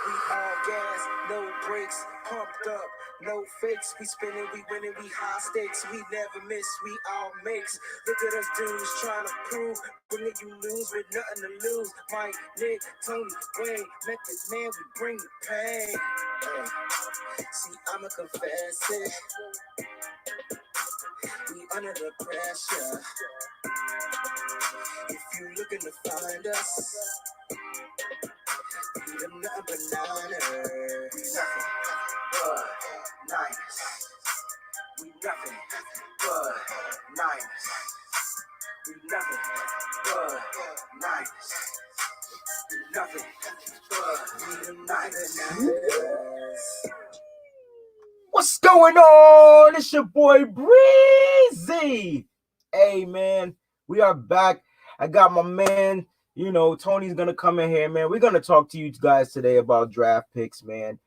We all gas, no brakes, pumped up, no fakes. We spinning, we winning, we high stakes. We never miss, we all mix. Look at us dudes trying to prove. When you lose with nothing to lose. Mike, Nick, Tony, Wayne, Method Man, we bring the pain. See, I'ma confess it. We under the pressure. If you looking to find us, we them nothing but Niners. We nothing but Niners. We nothing but Niners. We nothing but Niners. We nothing but we them Niners. What's going on? It's your boy Breezy. Hey man, we are back. I got my man, Tony's gonna come in here, man. We're gonna talk to you guys today about draft picks, man.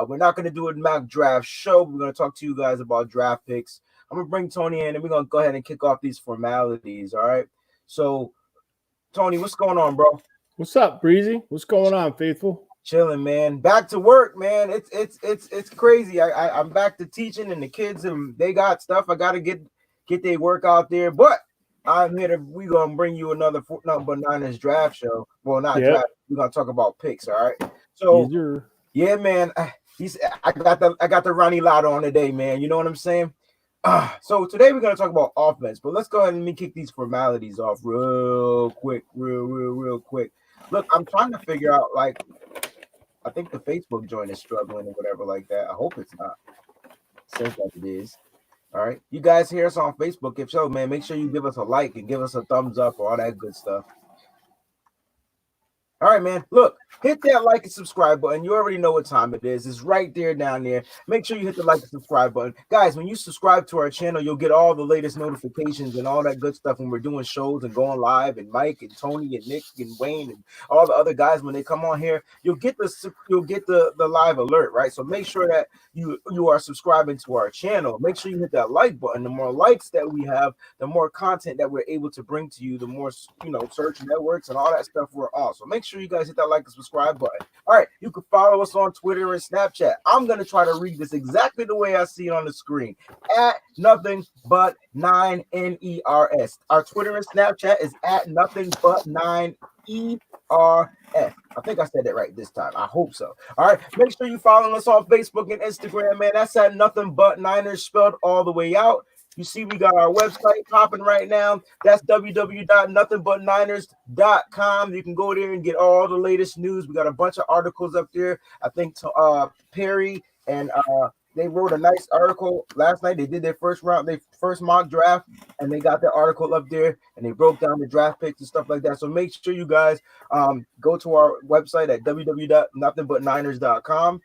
We're not gonna do a mock draft show. We're gonna talk to you guys about draft picks. I'm gonna bring Tony in and we're gonna go ahead and kick off these formalities. All right. So, Tony, what's going on, bro? What's up, Breezy? What's going on, faithful? Chilling, man. Back to work, man. It's crazy. I'm back to teaching, and the kids they got stuff. I gotta get their work out there. But I'm here we gonna bring you another number Niners draft show. Well, not draft. We're gonna talk about picks. All right. So yeah, man. I got the Ronnie Lotto on today, man. You know what I'm saying? So today we're gonna talk about offense, but let's go ahead and let me kick these formalities off real quick. Look, I'm trying to figure out I think the Facebook joint is struggling or whatever like that. I hope it's not. Seems like it is. All right. You guys hear us on Facebook. If so, man, make sure you give us a like and give us a thumbs up or all that good stuff. All right, man. Look, hit that like and subscribe button. You already know what time it is. It's right there down there. Make sure you hit the like and subscribe button. Guys, when you subscribe to our channel, you'll get all the latest notifications and all that good stuff when we're doing shows and going live, and Mike and Tony and Nick and Wayne and all the other guys, when they come on here, you'll get the live alert, right? So make sure that you are subscribing to our channel. Make sure you hit that like button. The more likes that we have, the more content that we're able to bring to you, the more search networks and all that stuff we're on. So make sure you guys hit that like and subscribe button. All right, you can follow us on Twitter and Snapchat. I'm gonna try to read this exactly the way I see it on the screen. At nothing but 9NERS. Our Twitter and Snapchat is at nothing but 9ERS. I think I said it right this time. I hope so. All right, make sure you follow us on Facebook and Instagram, man. That's at nothing but Niners spelled all the way out. You see, we got our website popping right now. That's www.nothingbutniners.com. You can go there and get all the latest news. We got a bunch of articles up there. I think Perry and they wrote a nice article last night. They did their first mock draft, and they got their article up there, and they broke down the draft picks and stuff like that. So make sure you guys go to our website at www.nothingbutniners.com.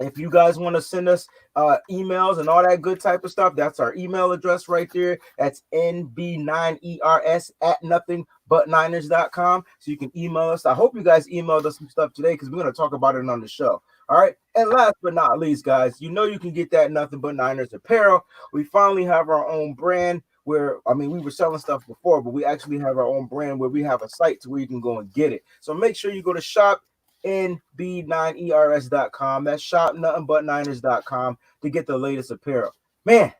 If you guys want to send us emails and all that good type of stuff, that's our email address right there. That's NB9ERS at nothingbutniners.com. So you can email us. I hope you guys emailed us some stuff today because we're going to talk about it on the show. All right. And last but not least, guys, you can get that Nothing But Niners apparel. We finally have our own brand we were selling stuff before, but we actually have our own brand where we have a site to where you can go and get it. So make sure you go to shop NB9ERS.com. That's shop nothingbutniners.com to get the latest apparel. Man,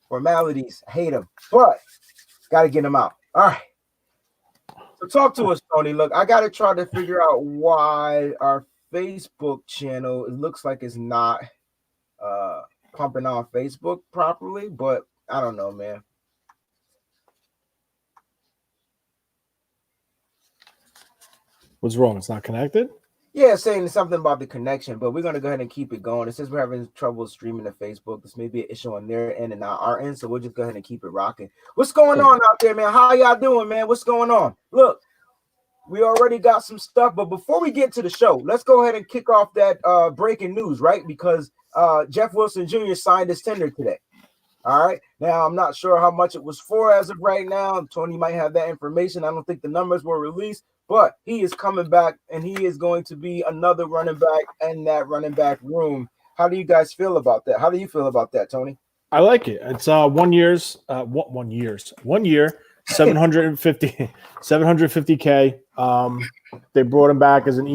formalities, I hate them, but gotta get them out. All right. So talk to us, Tony. Look, I gotta try to figure out why our Facebook channel, it looks like it's not pumping on Facebook properly, but I don't know, man. What's wrong? It's not connected? Yeah, saying something about the connection, but we're going to go ahead and keep it going. It says we're having trouble streaming to Facebook. This may be an issue on their end and not our end, so we'll just go ahead and keep it rocking. What's going on out there, man? How y'all doing, man? What's going on? Look, we already got some stuff, but before we get to the show, let's go ahead and kick off that breaking news, right? Because Jeff Wilson Jr. signed his tender today. All right. Now, I'm not sure how much it was for as of right now. Tony might have that information. I don't think the numbers were released, but he is coming back, and he is going to be another running back in that running back room. How do you guys feel about that? How do you feel about that, Tony? I like it. It's 1 year, 750K. They brought him back as an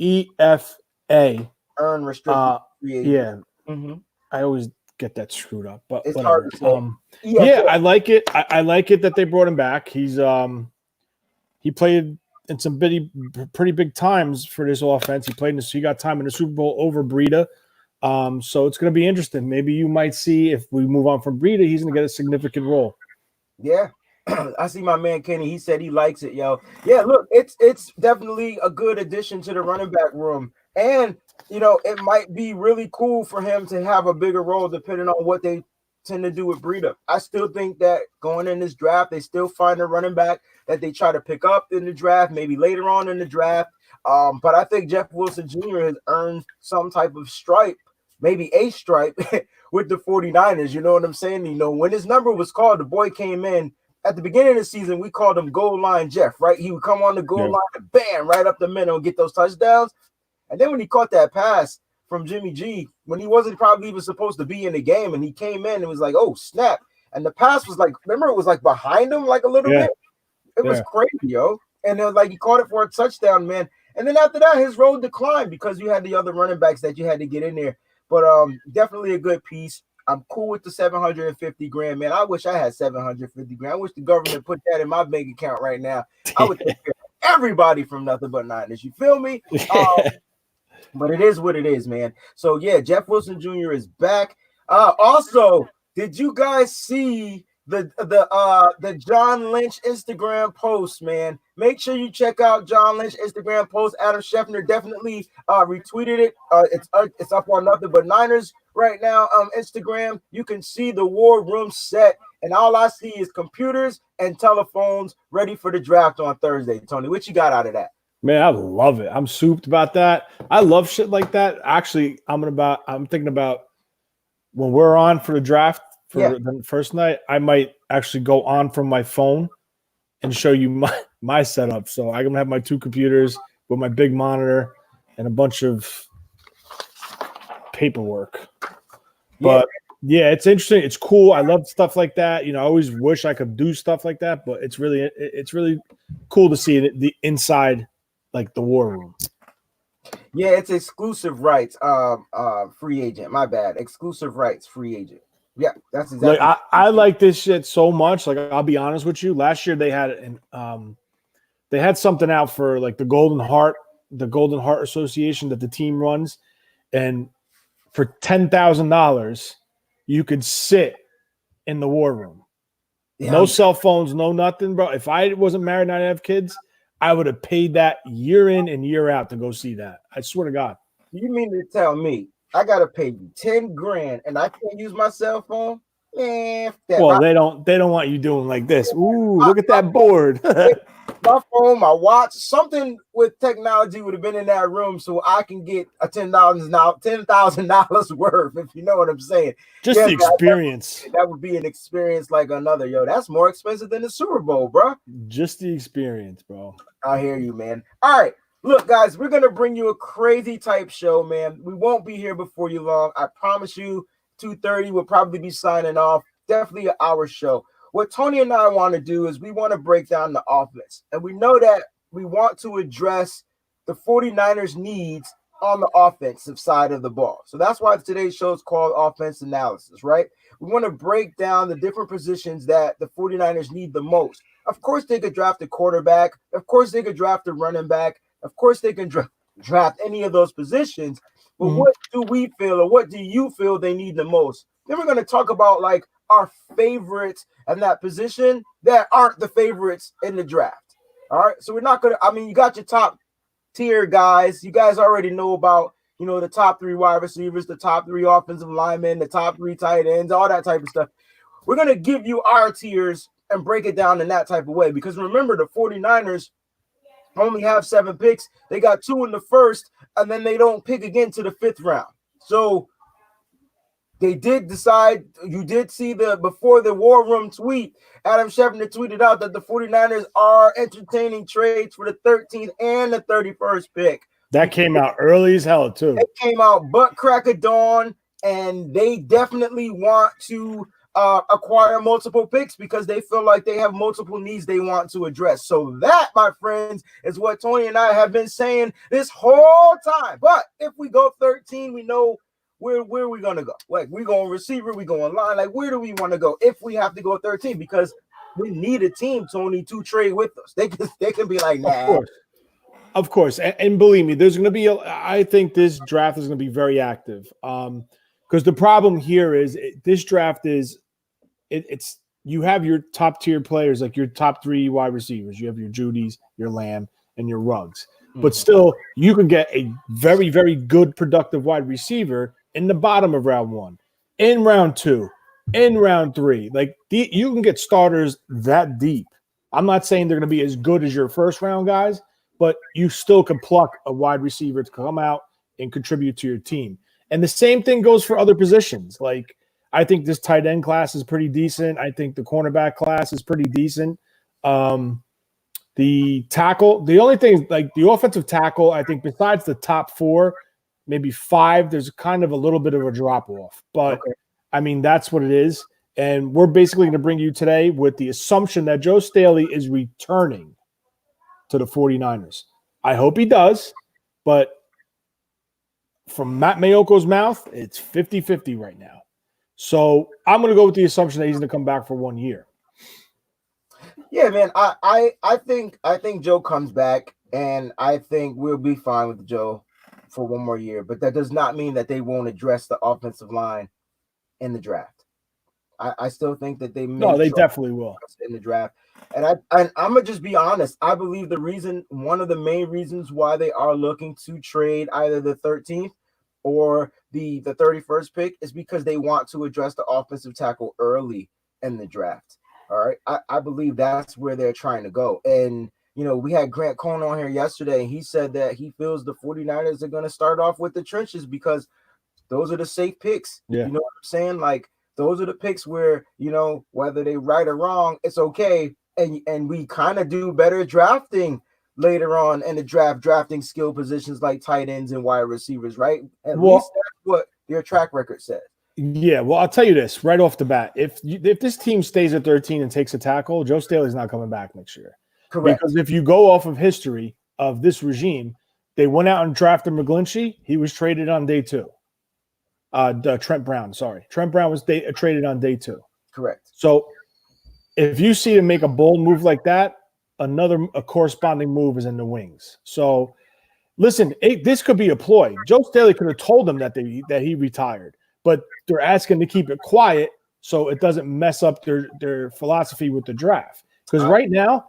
EFA. Earn restricted free agent. Yeah, Mm-hmm. I always get that screwed up, but It's whatever. hard to say. Yeah, I like it. I like it that they brought him back. He played in some pretty big times for this offense. He got time in the Super Bowl over Breida. So it's going to be interesting. Maybe you might see if we move on from Breida, he's going to get a significant role. Yeah. I see my man Kenny. He said he likes it, yo. Yeah, look, it's definitely a good addition to the running back room. And, it might be really cool for him to have a bigger role depending on what they tend to do with Breida. I still think that going in this draft, they still find a running back that they try to pick up in the draft, maybe later on in the draft. But I think Jeff Wilson Jr. has earned some type of stripe, maybe a stripe with the 49ers. You know what I'm saying? When his number was called, the boy came in. At the beginning of the season, we called him Goal Line Jeff, right? He would come on the goal line and bam, right up the middle and get those touchdowns. And then when he caught that pass from Jimmy G, when he wasn't probably even supposed to be in the game, and he came in and was like, oh, snap. And the pass was like, remember, it was like behind him like a little bit. It was crazy, yo. And then he caught it for a touchdown, man. And then after that, his road declined because you had the other running backs that you had to get in there. But definitely a good piece. I'm cool with the $750,000, man. I wish I had $750,000. I wish the government put that in my bank account right now. I would take care of everybody from Nothing But Niners. You feel me? But it is what it is, man. So yeah, Jeff Wilson Jr. is back. Also, did you guys see the John Lynch Instagram post, man? Make sure you check out John Lynch Instagram post. Adam Schefter definitely retweeted it. It's up on Nothing But Niners right now on Instagram. You can see the war room set, and all I see is computers and telephones ready for the draft on Thursday. Tony, what you got out of that? Man, I love it. I'm souped about that. I love shit like that. Actually, I'm thinking about when we're on for the draft for the first night, I might actually go on from my phone and show you my setup. So I'm gonna have my two computers with my big monitor and a bunch of paperwork. But yeah, it's interesting. It's cool. I love stuff like that. I always wish I could do stuff like that, but it's really cool to see the inside, like the war room. Yeah, it's exclusive rights. Free agent. My bad. Exclusive rights. Free agent. Yeah, that's exactly. Like I like this shit so much. Like I'll be honest with you. Last year they had something out for like the Golden Heart Association that the team runs, and for $10,000, you could sit in the war room. Yeah. No cell phones, no nothing, bro. If I wasn't married and I didn't have kids, I would have paid that year in and year out to go see that. I swear to God. You mean to tell me I gotta pay you $10,000 and I can't use my cell phone? Man, they don't want you doing like this. Ooh, look at that board. My phone, my watch, something with technology would have been in that room so I can get a $10,000 worth, if you know what I'm saying. Just the experience. That would be an experience like another. Yo, that's more expensive than the Super Bowl, bro. Just the experience, bro. I hear you, man. All right. Look, guys, we're going to bring you a crazy type show, man. We won't be here before you long. I promise you, 2:30 we'll probably be signing off. Definitely an hour show. What Tony and I want to do is we want to break down the offense. And we know that we want to address the 49ers needs on the offensive side of the ball. So that's why today's show is called Offense Analysis, right? We want to break down the different positions that the 49ers need the most. Of course, they could draft a quarterback. Of course, they could draft a running back. Of course, they can draft any of those positions. But what do we feel, or what do you feel they need the most? Then we're going to talk about like our favorites in that position that aren't the favorites in the draft. All right. So we're not going to, you got your top tier guys. You guys already know about, the top 3 wide receivers, the top 3 offensive linemen, the top 3 tight ends, all that type of stuff. We're going to give you our tiers and break it down in that type of way. Because remember, the 49ers only have 7 picks. They got 2 in the first, and then they don't pick again to the 5th round. So they did decide, you did see before the War Room tweet, Adam Schefter tweeted out that the 49ers are entertaining trades for the 13th and the 31st pick. That came out early as hell, too. It came out butt crack of dawn, and they definitely want to acquire multiple picks because they feel like they have multiple needs they want to address. So that, my friends, is what Tony and I have been saying this whole time. But if we go 13, we know where are we gonna go? Like, we going receiver, we going line. Like, where do we want to go if we have to go 13? Because we need a team, Tony, to trade with us. They can be like, nah. Of course. And believe me, there's going to be I think this draft is going to be very active. Because the problem here is this draft is it's you have your top tier players, like your top 3 wide receivers. You have your Judys, your Lamb, and your Ruggs. But still, you can get a very, very good productive wide receiver in the bottom of round 1, in round 2, in round 3. Like, you can get starters that deep. I'm not saying they're going to be as good as your first round guys, but you still can pluck a wide receiver to come out and contribute to your team. And the same thing goes for other positions. Like, I think this tight end class is pretty decent. I think the cornerback class is pretty decent. The tackle, the only thing, like the offensive tackle, I think besides the top 4, maybe 5, there's kind of a little bit of a drop off. But okay. I mean, that's what it is. And we're basically going to bring you today with the assumption that Joe Staley is returning to the 49ers. I hope he does, but from Matt Mayoko's mouth, it's 50-50 right now. So I'm going to go with the assumption that he's going to come back for 1 year. Yeah, man. I think Joe comes back, and I think we'll be fine with Joe for 1 more year. But that does not mean that they won't address the offensive line in the draft. I still think that they definitely will in the draft. And I'm gonna just be honest. I believe one of the main reasons why they are looking to trade either the 13th or the 31st pick is because they want to address the offensive tackle early in the draft. All right. I believe that's where they're trying to go. And, you know, we had Grant Cohn on here yesterday, and he said that he feels the 49ers are going to start off with the trenches because those are the safe picks. Yeah. You know what I'm saying? Like, those are the picks where, you know, whether they right or wrong, it's okay. And we kind of do better drafting later on in the drafting skill positions like tight ends and wide receivers, right? At least that's what your track record says. Yeah, well, I'll tell you this right off the bat. If this team stays at 13 and takes a tackle, Joe Staley's not coming back next year. Correct. Because if you go off of history of this regime, they went out and drafted McGlinchey. He was traded on day 2. Trent Brown was traded on day 2. Correct. So if you see him make a bold move like that, a corresponding move is in the wings. So listen, this could be a ploy. Joe Staley could have told them that he retired, but they're asking to keep it quiet so it doesn't mess up their philosophy with the draft. Because right now,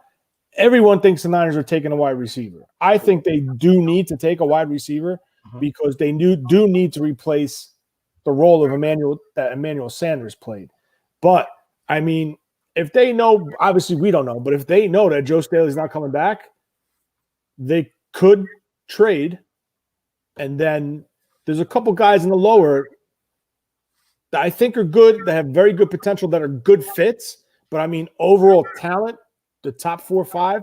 everyone thinks the Niners are taking a wide receiver. I think they do need to take a wide receiver because they do need to replace the role of Emmanuel Sanders played. But, I mean, if they know, obviously we don't know, but if they know that Joe Staley's not coming back, they could trade. And then there's a couple guys in the lower that I think are good, that have very good potential, that are good fits. But, I mean, overall talent, the top 4 or 5,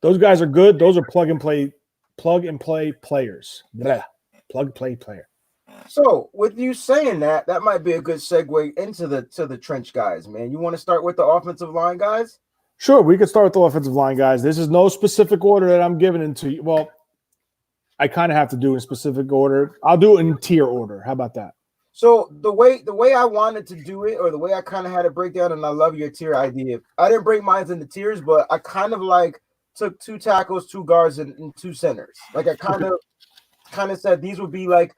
those guys are good. Those are plug and play players. Blah. Plug-play player. So, with you saying that might be a good segue into the trench guys, man. You want to start with the offensive line guys? Sure, we could start with the offensive line guys. This is no specific order that I'm giving into you. Well, I kind of have to do in specific order. I'll do it in tier order. How about that? So the way I wanted to do it, or the way I kind of had it break down, and I love your tier idea. I didn't break mine into tiers, but I kind of like took 2 tackles, 2 guards, and 2 centers. Like I kind of said these would be like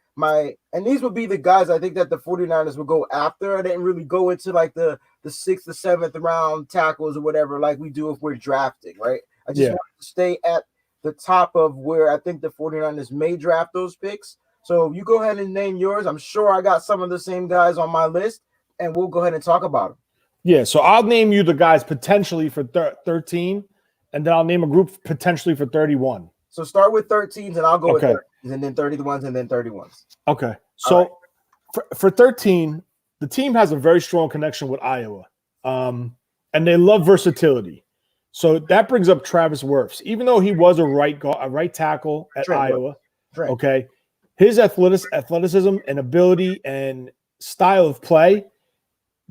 these would be the guys I think that the 49ers would go after. I didn't really go into like the 6th or 7th round tackles or whatever like we do if we're drafting, right? I just wanted to stay at the top of where I think the 49ers may draft those picks. So you go ahead and name yours. I'm sure I got some of the same guys on my list, and we'll go ahead and talk about them. Yeah, so I'll name you the guys potentially for 13, and then I'll name a group potentially for 31. So start with 13s, and I'll go with 30s, and then 31s, and then 31s. Okay. So for 13, the team has a very strong connection with Iowa, and they love versatility. So that brings up Travis Wirfs. Even though he was a right tackle at Iowa, okay, his athleticism and ability and style of play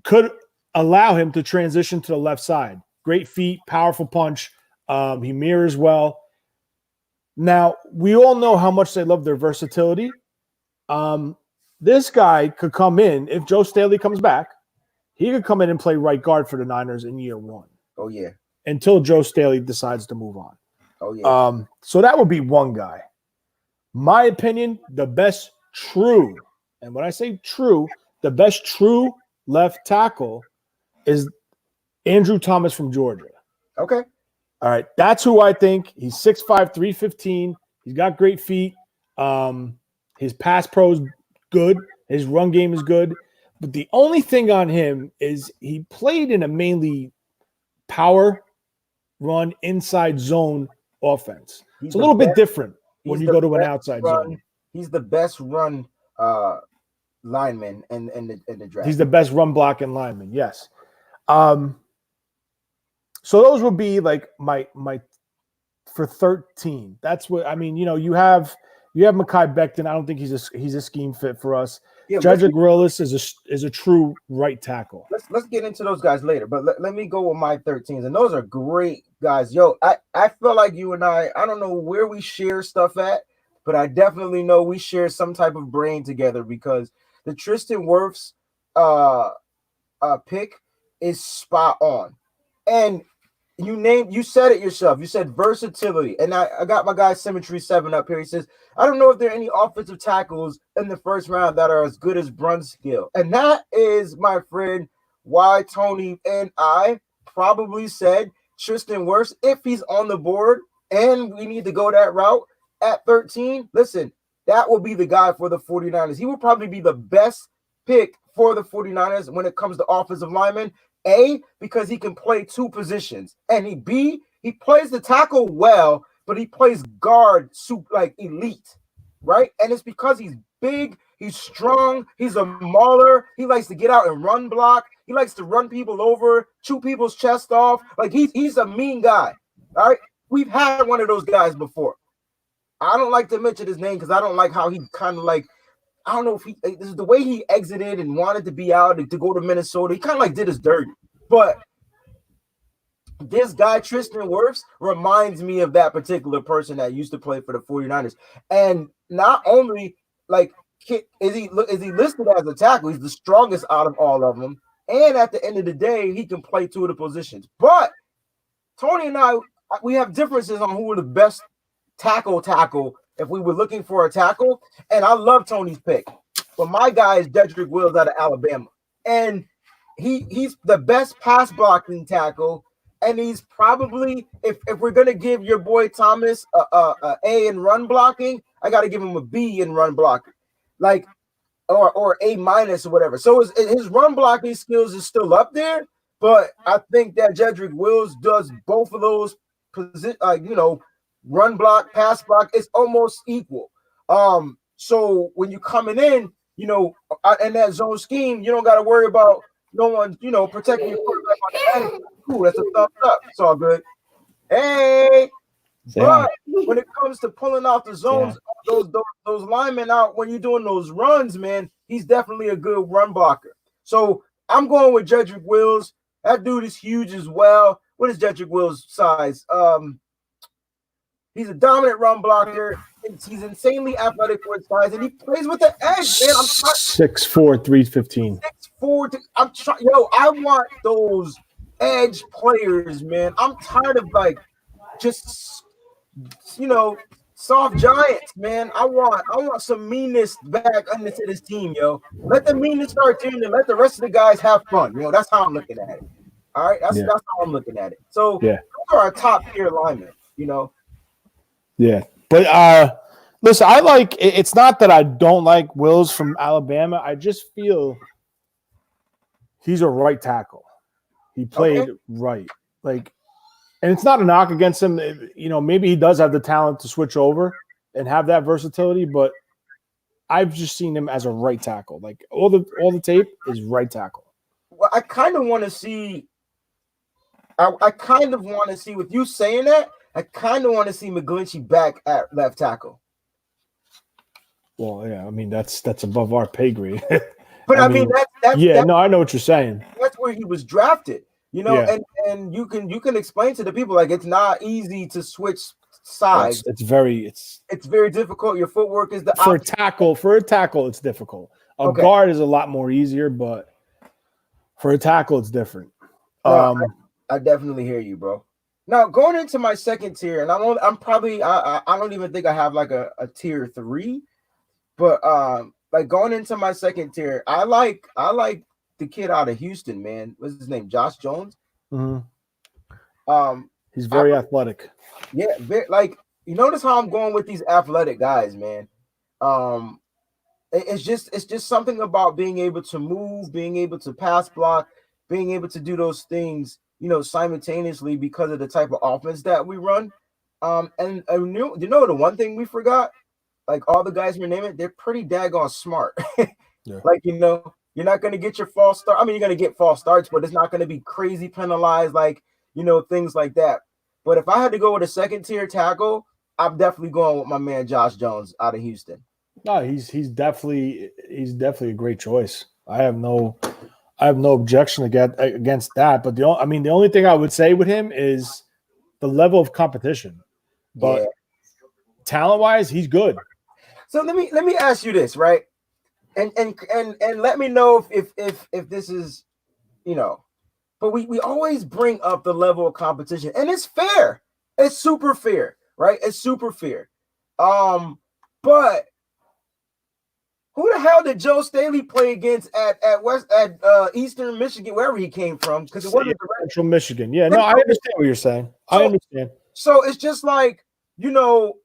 could allow him to transition to the left side. Great feet, powerful punch. He mirrors well. Now, we all know how much they love their versatility. This guy could come in, if Joe Staley comes back, he could come in and play right guard for the Niners in year one. Oh, yeah. Until Joe Staley decides to move on. Oh, yeah. So that would be one guy. My opinion, the best true, and when I say true, the best true left tackle is Andrew Thomas from Georgia. Okay. All right. That's who I think. He's 6'5", 315. He's got great feet. His pass pro is good. His run game is good. But the only thing on him is he played in a mainly power run inside zone offense. It's a little bit different when you go to an outside zone. He's the best run lineman in the draft. He's the best run blocking lineman, yes. So those would be like my for 13. That's what I mean. You know, you have Mekhi Becton. I don't think he's a scheme fit for us. Yeah, Jedrick Willis is a true right tackle. Let's get into those guys later. But let me go with my 13s, and those are great guys. Yo, I feel like you and I don't know where we share stuff at, but I definitely know we share some type of brain together because the Tristan Wirfs pick is spot on. And you said it yourself. You said versatility. And I got my guy Symmetry 7 up here. He says, I don't know if there are any offensive tackles in the first round that are as good as Brunskill. And that is, my friend, why Tony and I probably said Tristan Wirfs, if he's on the board and we need to go that route at 13, listen, that will be the guy for the 49ers. He will probably be the best pick for the 49ers when it comes to offensive linemen. A, because he can play two positions, and B, he plays the tackle well, but he plays guard like elite, right? And it's because he's big, he's strong, he's a mauler. He likes to get out and run block. He likes to run people over, chew people's chest off. Like he's a mean guy. All right, we've had one of those guys before. I don't like to mention his name because I don't like how he kind of like. I don't know if this is the way he exited and wanted to be out to go to Minnesota. He kind of like did his dirty. But this guy, Tristan Wirfs, reminds me of that particular person that used to play for the 49ers. And not only like is he listed as a tackle, he's the strongest out of all of them. And at the end of the day, he can play two of the positions. But Tony and I, we have differences on who are the best tackle if we were looking for a tackle. And I love Tony's pick. But my guy is Jedrick Wills out of Alabama. And he's the best pass blocking tackle. And he's probably, if we're going to give your boy Thomas a in run blocking, I got to give him a B in run blocking. Like, or A- or whatever. So his run blocking skills is still up there. But I think that Jedrick Wills does both of those run block, pass block, it's almost equal. So when you're coming in, in that zone scheme, you don't got to worry about no one, protecting your quarterback on the end. Cool, that's a thumbs up. It's all good. Hey, but when it comes to pulling out the zones, those linemen out when you're doing those runs, man, he's definitely a good run blocker. So I'm going with Jedrick Wills. That dude is huge as well. What is Jedrick Wills' size? He's a dominant run blocker. He's insanely athletic for his size, and he plays with the edge, man. 6'4", 315. 6'4". I'm trying. I want those edge players, man. I'm tired of just soft giants, man. I want some meanness back into this team, yo. Let the meanness start in and let the rest of the guys have fun. That's how I'm looking at it. All right, that's how I'm looking at it. So those are our top tier linemen, Yeah, but listen, I like. It's not that I don't like Wills from Alabama. I just feel he's a right tackle. He played right, and it's not a knock against him. Maybe he does have the talent to switch over and have that versatility, but I've just seen him as a right tackle. Like all the tape is right tackle. Well, I kind of want to see. I kind of want to see with you saying that. I kind of want to see McGlinchey back at left tackle. Well, yeah, I mean that's above our pay grade. But I mean yeah, no, I know what you're saying. that's where he was drafted, you know, Yeah. and you can explain to the people like it's not easy to switch Well, sides. it's very It's very difficult. Your footwork is the for a opposite. tackle, it's difficult. A Okay. guard is a lot more easier, but for a tackle, it's different. No, I definitely hear you, bro. Now going into my second tier, and I'm probably I don't even think I have like a tier 3, but like going into my second tier, I like the kid out of Houston, man. What's his name? Josh Jones. Mhm. He's I- very athletic. Yeah, like you notice how I'm going with these athletic guys, man. It's just something about being able to move, being able to pass block, being able to do those things, you know, simultaneously because of the type of offense that we run. And you know the one thing we forgot, like all the guys we're naming, they're pretty daggone smart. Yeah. Like, you know, you're not going to get your false start. I mean, you're going to get false starts, but it's not going to be crazy penalized, like, you know, things like that. But if I had to go with a second tier tackle, I'm definitely going with my man Josh Jones out of Houston. No, he's definitely a great choice. I have no objection against that. But the only thing I would say with him is the level of competition. But Yeah. talent wise, he's good. So let me ask you this, right? And let me know if this is, you know, but we always bring up the level of competition, and it's fair. It's super fair, right? It's super fair. But who the hell did Joe Staley play against at Eastern Michigan, wherever he came from? Because it wasn't Central Michigan. Yeah, no, I understand what you're saying. I understand. So it's just like, you know,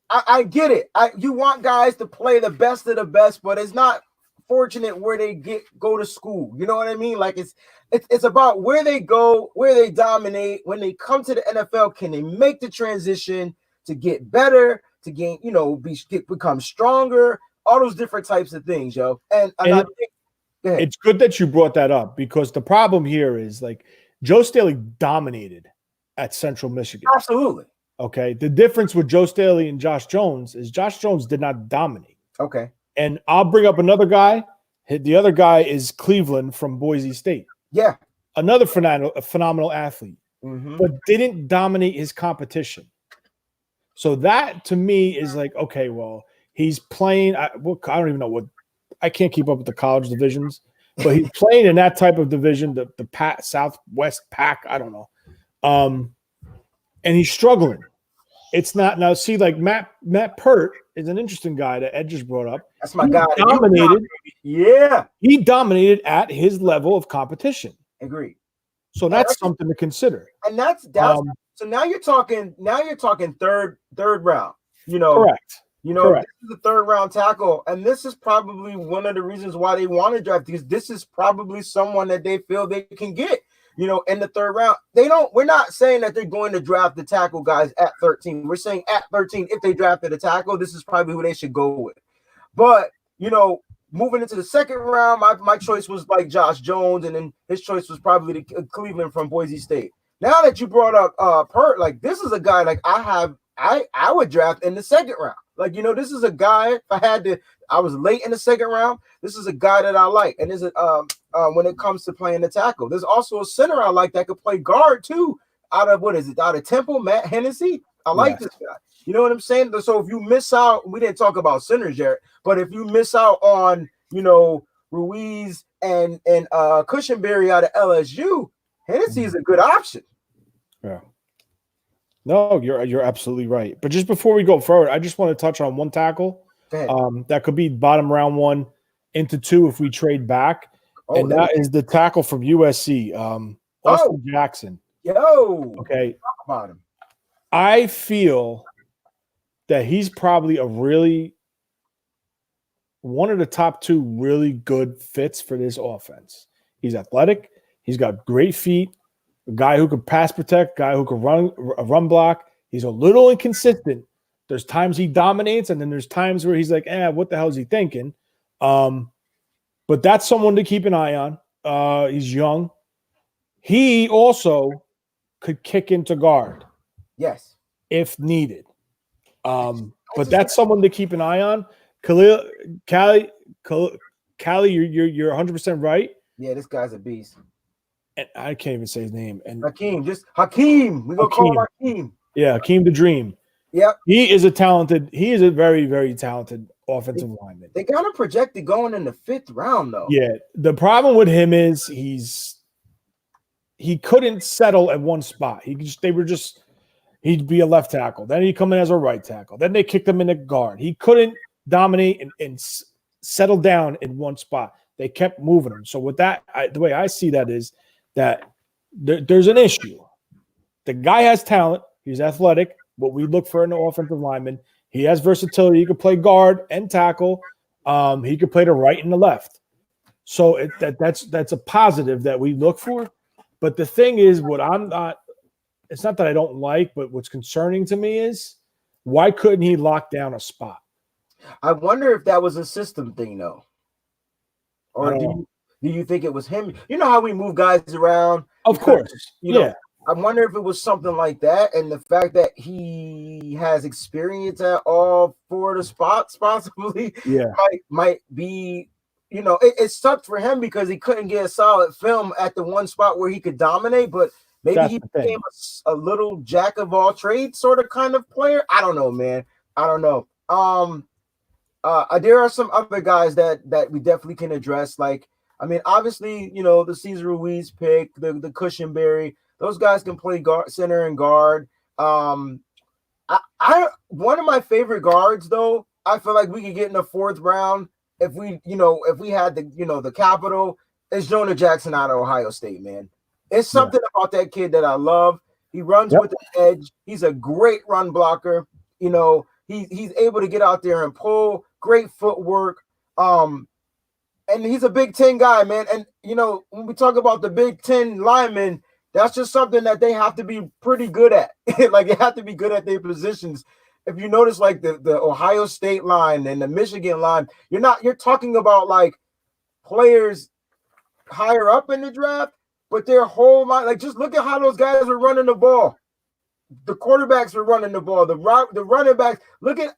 I get it. You want guys to play the best of the best, but it's not fortunate where they go to school. You know what I mean? Like it's about where they go, where they dominate. When they come to the NFL, can they make the transition to get better, to gain, you know, become stronger, all those different types of things, yo. And I think, go ahead. It's good that you brought that up because the problem here is like Joe Staley dominated at Central Michigan. Absolutely. Okay. The difference with Joe Staley and Josh Jones is Josh Jones did not dominate. Okay. And I'll bring up another guy. The other guy is Cleveland from Boise State. Yeah. Another phenomenal athlete, but didn't dominate his competition. So that to me is like, okay, well, he's playing. I don't even know what. I can't keep up with the college divisions, but he's playing in that type of division, the Southwest Pac. I don't know. And he's struggling. It's not now. See, like Matt Pert is an interesting guy that Ed just brought up. That's my guy. Dominated. Yeah, he dominated at his level of competition. Agreed. So that's something to consider. And that's so now you're talking third round. You know, correct. You know, This is the third round tackle, and this is probably one of the reasons why they want to draft, because this is probably someone that they feel they can get. You know, in the third round, we're not saying that they're going to draft the tackle guys at 13. We're saying at 13, if they drafted a tackle, this is probably who they should go with. But, you know, moving into the second round, my choice was like Josh Jones, and then his choice was probably the Cleveland from Boise State. Now that you brought up Pert, like this is a guy like I would draft in the second round. Like, you know, this is a guy, if I was late in the second round, this is a guy that I like. And is it when it comes to playing the tackle, there's also a center I like that could play guard too. Out of Temple, Matt Hennessy. I like this guy. You know what I'm saying? So if you miss out, we didn't talk about centers yet, but if you miss out on, you know, Ruiz and Cushenberry out of LSU, Hennessy is a good option. Yeah. No, you're absolutely right. But just before we go forward, I just want to touch on one tackle. That could be bottom round 1 into 2 if we trade back. And that is the tackle from USC, Austin Jackson. Yo. Okay. Talk about him. I feel that he's probably one of the top 2 really good fits for this offense. He's athletic. He's got great feet. A guy who can pass protect, guy who can run block. He's a little inconsistent. There's times he dominates, and then there's times where he's like, what the hell is he thinking? But that's someone to keep an eye on. He's young. He also could kick into guard. Yes. If needed. But that's someone to keep an eye on. Khalil Callie, you're 100% right. Yeah, this guy's a beast. And I can't even say his name. And Hakeem, just Hakeem. We're gonna call him Hakeem. Yeah, Hakeem the Dream. Yep. He is a very, very talented offensive lineman. They got him projected going in the 5th round, though. Yeah. The problem with him is he couldn't settle at one spot. He'd be a left tackle. Then he'd come in as a right tackle. Then they kicked him in the guard. He couldn't dominate and settle down in one spot. They kept moving him. So with that, the way I see that is that there's an issue. The guy has talent. He's athletic. What we look for in an offensive lineman. He has versatility. He could play guard and tackle. He could play the right and the left. So that's a positive that we look for. But the thing is, it's not that I don't like, but what's concerning to me is why couldn't he lock down a spot? I wonder if that was a system thing, though. Or do you think it was him? You know how we move guys around? Of course. You know, I wonder if it was something like that, and the fact that he has experience at all 4 of the spots, possibly, might be. You know, it sucked for him because he couldn't get a solid film at the one spot where he could dominate, but maybe he became a little jack of all trades sort of kind of player. I don't know, man. I don't know. There are some other guys that we definitely can address. Like, I mean, obviously, you know, the Cesar Ruiz pick, the Cushenberry, those guys can play guard, center and guard. One of my favorite guards, though, I feel like we could get in the 4th round. If we had the capital, it's Jonah Jackson out of Ohio State, man. It's something about that kid that I love. He runs with the edge. He's a great run blocker. You know, he's able to get out there and pull. Great footwork. And he's a Big Ten guy, man. And you know, when we talk about the Big Ten linemen, that's just something that they have to be pretty good at. Like, they have to be good at their positions. If you notice, like the Ohio State line and the Michigan line, you're talking about like players higher up in the draft, but their whole line, like, just look at how those guys were running the ball. The quarterbacks were running the ball. The running backs. Look at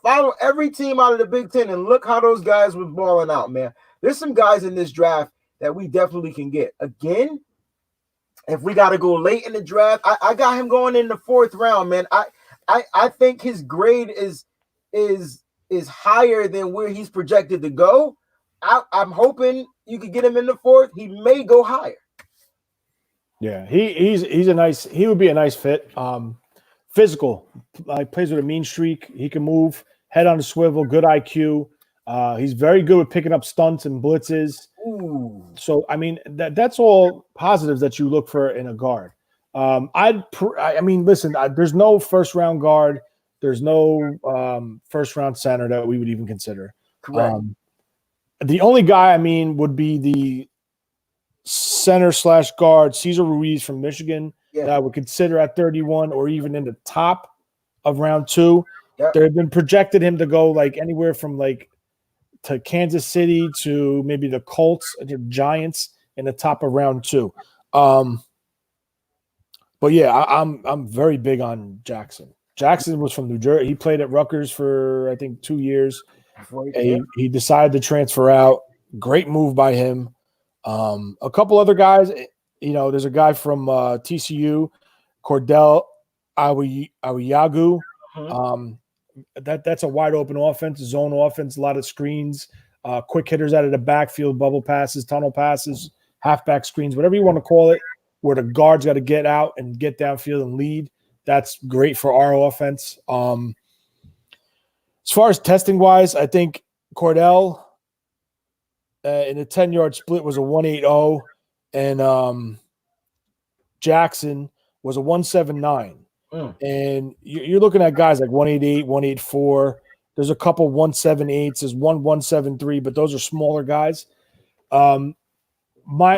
follow every team out of the Big Ten and look how those guys were balling out, man. There's some guys in this draft that we definitely can get. Again, if we got to go late in the draft, I got him going in the 4th round, man. I think his grade is higher than where he's projected to go. I'm hoping you could get him in the 4th. He may go higher. Yeah, he would be a nice fit. Physical, plays with a mean streak. He can move, head on a swivel, good IQ. He's very good with picking up stunts and blitzes. Ooh. So I mean that's all positives that you look for in a guard. Listen, there's no 1st round guard. There's no 1st round center that we would even consider. Correct. The only guy, would be the center / guard, Cesar Ruiz from Michigan, that I would consider at 31 or even in the top of round 2. Yep. They've been projected him to go like anywhere from like to Kansas City to maybe the Colts, the Giants in the top of round 2. But yeah, I'm very big on Jackson. Jackson was from New Jersey. He played at Rutgers for I think 2 years. He decided to transfer out. Great move by him. A couple other guys, you know, there's a guy from TCU, Cordell Awiyagu. That's a wide open offense, zone offense, a lot of screens, quick hitters out of the backfield, bubble passes, tunnel passes, halfback screens, whatever you want to call it, where the guard's got to get out and get downfield and lead. That's great for our offense. As far as testing wise, I think Cordell in the 10-yard split was a 1.80, and Jackson was a 1.79. And you're looking at guys like 1.88, 1.84. There's a couple 1.78s. There's one 1.73, but those are smaller guys. My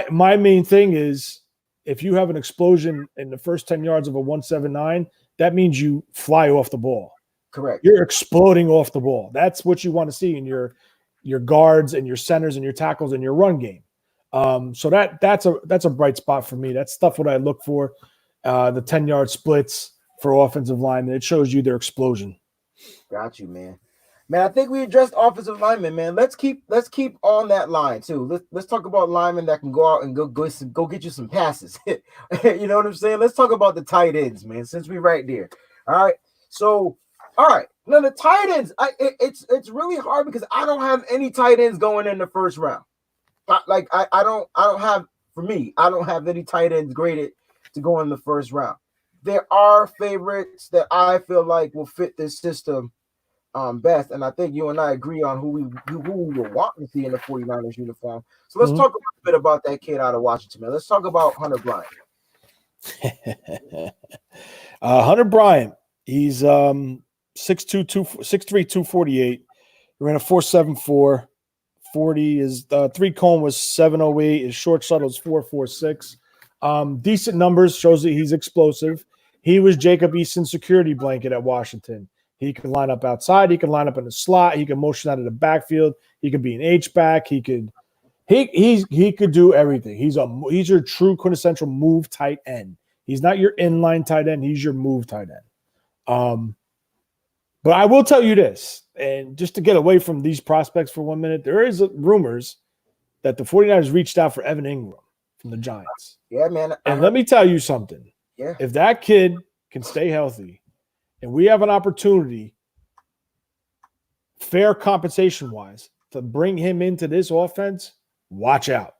main thing is if you have an explosion in the first 10 yards of a 1.79, that means you fly off the ball. Correct. You're exploding off the ball. That's what you want to see in your guards and your centers and your tackles and your run game. So that's a bright spot for me. That's stuff what I look for. The 10-yard splits for offensive line. It shows you their explosion. Got you, man. Man, I think we addressed offensive linemen, man. Let's keep on that line too. Let's talk about linemen that can go out and go get you some passes. You know what I'm saying? Let's talk about the tight ends, man, since we're right there. All right. So, all right. Now the tight ends, it's really hard because I don't have any tight ends going in the first round. I don't have, for me, I don't have any tight ends graded to go in the first round. There are favorites that I feel like will fit this system best. And I think you and I agree on who we will want to see in the 49ers uniform. So let's talk a little bit about that kid out of Washington, man. Let's talk about Hunter Bryant. Hunter Bryant, he's 6'3", 248. He ran a 4.74. 40. His three cone was 7.08. His short shuttle is 4.46. Decent numbers, shows that he's explosive. He was Jacob Eason's security blanket at Washington. He can line up outside. He can line up in the slot. He can motion out of the backfield. He could be an H-back. He could do everything. He's your true quintessential move tight end. He's not your inline tight end. He's your move tight end. But I will tell you this, and just to get away from these prospects for 1 minute, there is rumors that the 49ers reached out for Evan Ingram from the Giants. Yeah, man. And let me tell you something. Yeah. If that kid can stay healthy and we have an opportunity, fair compensation-wise, to bring him into this offense, watch out.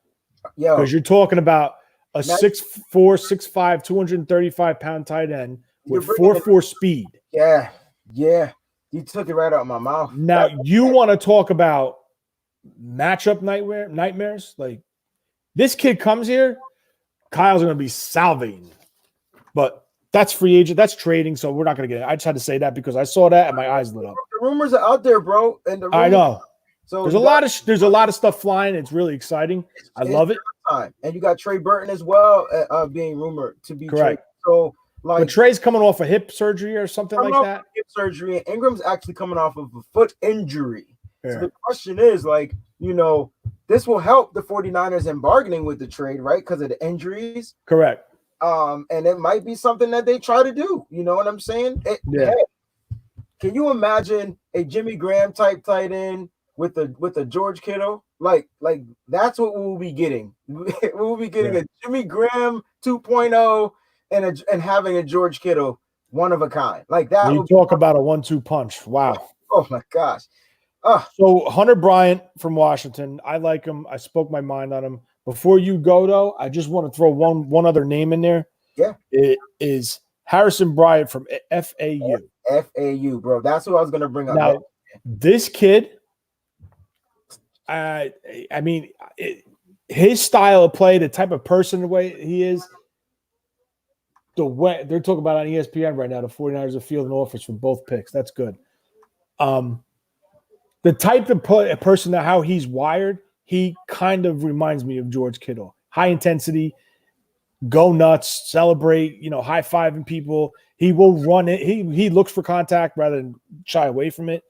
Yeah. Because you're talking about a 6'4", 6'5", 235-pound tight end with 4.4 speed. Yeah. Yeah. You took it right out of my mouth. Now, you want to talk about matchup nightmares? Like, this kid comes here, Kyle's going to be salivating. But that's free agent. That's trading, so we're not going to get it. I just had to say that because I saw that and my eyes lit up. The rumors are out there, bro. And I know. So there's a lot of stuff flying. It's really exciting. I love it. And you got Trey Burton as well being rumored to be correct. Traded. So, like, but Trey's coming off a hip surgery or something like that. Hip surgery, and Ingram's actually coming off of a foot injury. Yeah. So the question is, like, this will help the 49ers in bargaining with the trade, right? Because of the injuries. Correct. And it might be something that they try to do. You know what I'm saying? Yeah. Hey, can you imagine a Jimmy Graham type tight end with a George Kittle? Like that's what we'll be getting. We'll be getting a Jimmy Graham 2.0 and having a George Kittle one of a kind. Like that. You talk about a 1-2 punch. Wow. Oh my gosh. So Hunter Bryant from Washington, I like him. I spoke my mind on him. Before you go, though, I just want to throw one other name in there. Yeah. It is Harrison Bryant from FAU. FAU, bro. That's what I was going to bring up. Now, this kid, his style of play, the type of person, the way he is, the way they're talking about on ESPN right now, the 49ers are fielding offers for both picks. That's good. The type of person that how he's wired, he kind of reminds me of George Kittle. High intensity, go nuts, celebrate, high-fiving people. He will run it. He looks for contact rather than shy away from it.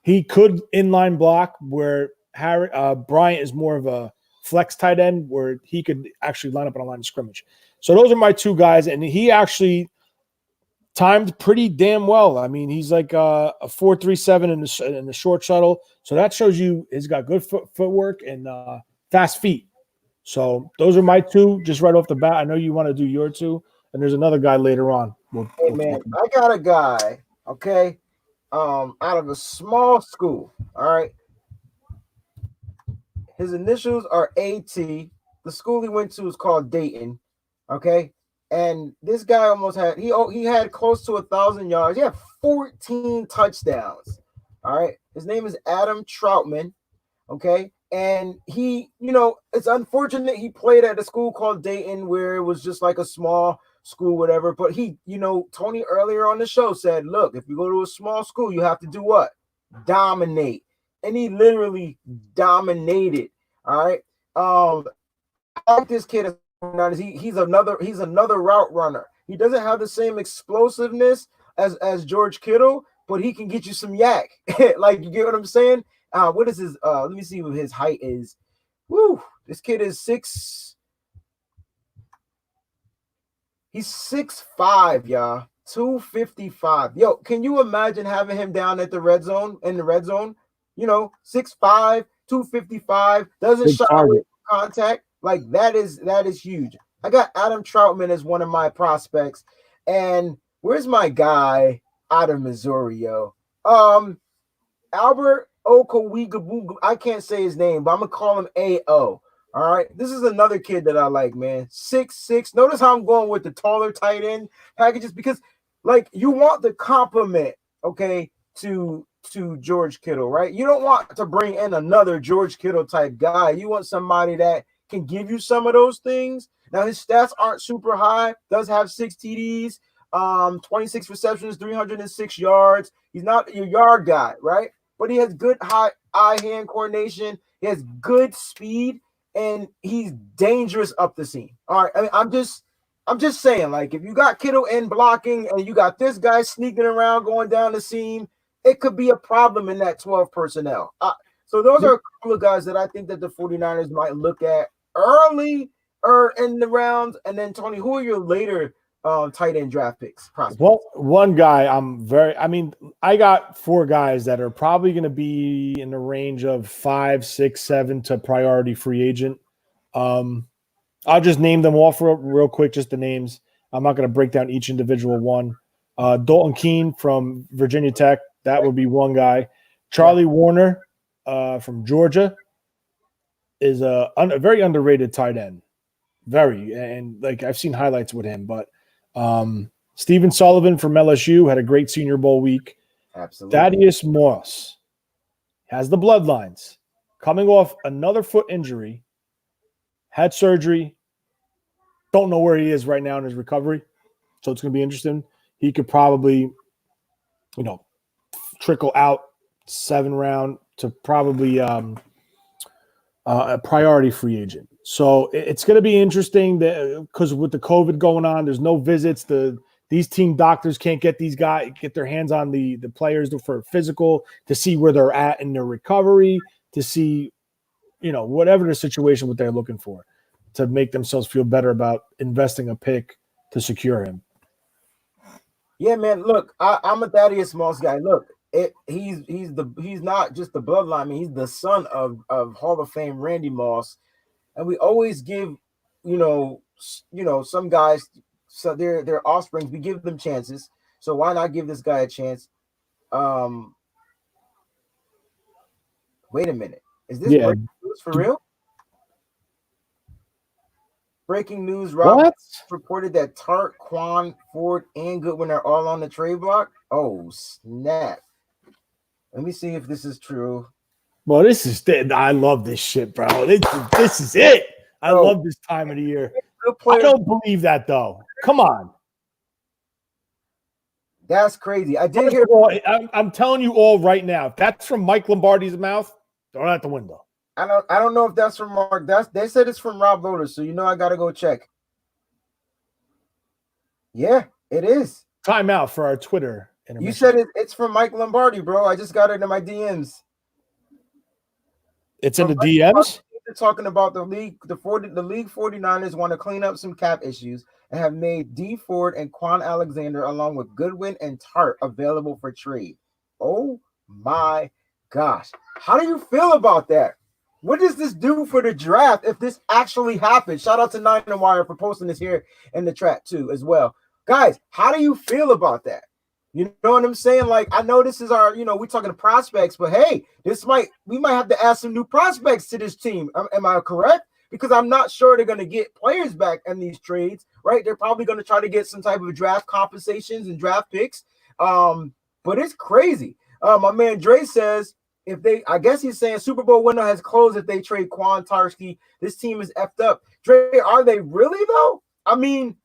He could inline block where Bryant is more of a flex tight end where he could actually line up on a line of scrimmage. So those are my two guys, and he actually timed pretty damn well. I mean, he's like a 4.37 in the short shuttle. So that shows you he's got good footwork and fast feet. So those are my two just right off the bat. I know you want to do your two, and there's another guy later on. Hey, man, I got a guy, okay, out of a small school, all right? His initials are AT. The school he went to is called Dayton, okay? And this guy almost had he had close to 1,000 yards. He had 14 touchdowns. All right. His name is Adam Troutman. Okay. And he, it's unfortunate he played at a school called Dayton where it was just like a small school, whatever. But he, Tony earlier on the show said, look, if you go to a small school, you have to do what? Dominate. And he literally dominated. All right. I like this kid. He's another route runner. He doesn't have the same explosiveness as George Kittle, but he can get you some yak. Like, you get what I'm saying? What is his let me see what his height is. Woo, this kid is 6'5", y'all. 255. Yo, can you imagine having him down at the red zone, in the red zone? 6'5", 255, doesn't Big shy away target. from contact. Like that is huge. I got Adam Troutman as one of my prospects. And where's my guy out of Missouri, yo? Albert Okowigabu. I can't say his name, but I'm gonna call him AO. All right. This is another kid that I like, man. 6'6". Notice how I'm going with the taller tight end packages because like you want the compliment, okay, to George Kittle, right? You don't want to bring in another George Kittle type guy. You want somebody that can give you some of those things. Now his stats aren't super high, does have 6 TDs, 26 receptions, 306 yards. He's not your yard guy, right? But he has good eye-hand coordination. He has good speed, and he's dangerous up the seam. All right, I mean, I'm just saying, like, if you got Kittle in blocking and you got this guy sneaking around going down the seam, it could be a problem in that 12 personnel. So those are a couple of guys that I think that the 49ers might look at early or in the rounds. And then, Tony, who are your later tight end draft picks prospects? Well, one guy I got 4 guys that are probably going to be in the range of 5, 6, 7 to priority free agent. I'll just name them off real quick, just the names. I'm not going to break down each individual one. Dalton Keene from Virginia Tech, that would be one guy. Charlie Warner from Georgia is a very underrated tight end. Very. And like I've seen highlights with him, but Stephen Sullivan from LSU had a great Senior Bowl week. Absolutely. Thaddeus Moss has the bloodlines. Coming off another foot injury, had surgery. Don't know where he is right now in his recovery. So it's going to be interesting. He could probably, trickle out 7 round to probably a priority free agent. So it's going to be interesting because with the COVID going on, there's no visits. These team doctors can't get their hands on the players for physical to see where they're at in their recovery, to see, whatever the situation, what they're looking for to make themselves feel better about investing a pick to secure him. Yeah, man. Look, I'm a Thaddeus Moss guy. Look, he's not just the bloodline. I mean, he's the son of Hall of Fame Randy Moss, and we always give, some guys, so their offsprings, we give them chances. So why not give this guy a chance? Wait a minute. Is this breaking news for real? Breaking news, Rob reported that Tart, Quan, Ford, and Goodwin are all on the trade block. Oh, snap. Let me see if this is true. Well, I love this shit, bro. This is it. I love this time of the year. I don't believe that, though. Come on. That's crazy. I did hear. I'm telling you all right now, if that's from Mike Lombardi's mouth, throw it out the window. I don't know if that's from Mark. They said it's from Rob Loader, so I gotta go check. Yeah, it is. Time out for our Twitter. You said it's from Mike Lombardi, bro. I just got it in my DMs. It's in the DMs? They're talking about the league. The league 49ers want to clean up some cap issues and have made D Ford and Quan Alexander along with Goodwin and Tart available for trade. Oh my gosh. How do you feel about that? What does this do for the draft if this actually happens? Shout out to Nine and Wire for posting this here in the chat too as well. Guys, how do you feel about that? You know what I'm saying? Like, I know this is our, we're talking prospects, but hey, we might have to add some new prospects to this team. Am I correct? Because I'm not sure they're going to get players back in these trades, right? They're probably going to try to get some type of draft compensations and draft picks. But it's crazy. My man Dre says, I guess he's saying Super Bowl window has closed if they trade Quan Tarski. This team is effed up. Dre, are they really though? I mean,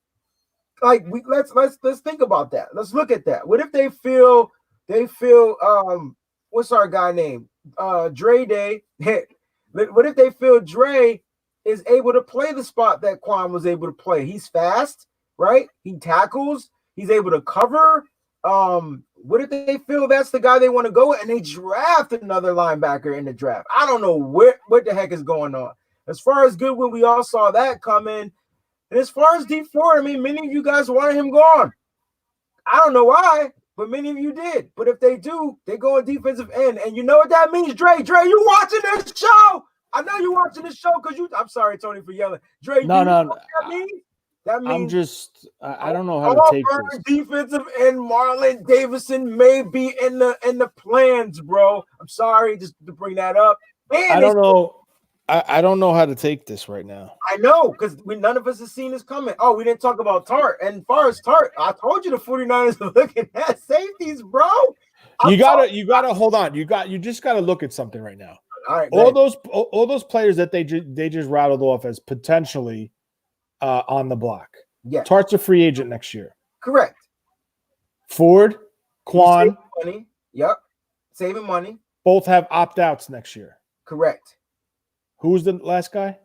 like let's think about that. Let's look at that. What if they feel what's our guy name? Dre Day. What if they feel Dre is able to play the spot that Quan was able to play? He's fast, right? He tackles, he's able to cover. What if they feel that's the guy they want to go with and they draft another linebacker in the draft? I don't know what the heck is going on. As far as Goodwin, we all saw that coming. And as far as D Ford, I mean, many of you guys wanted him gone. I don't know why, but many of you did. But if they do, they go on defensive end. And you know what that means, Dre? Dre, you watching this show? I know you watching this show because I'm sorry, Tony, for yelling. Dre, No. what that means? That means I don't know how to take this. Defensive end Marlon Davidson may be in the plans, bro. I'm sorry just to bring that up. Man, I don't know. I don't know how to take this right now. I know, because none of us have seen this coming. Oh, we didn't talk about Tart. And as far as Tart, I told you the 49ers are looking at safeties, bro. You gotta hold on. You just gotta look at something right now. All right, all those players that they just rattled off as potentially on the block. Yeah. Tart's a free agent next year. Correct. Ford, Quan. Money. Yep. Saving money. Both have opt-outs next year. Correct. Who's the last guy?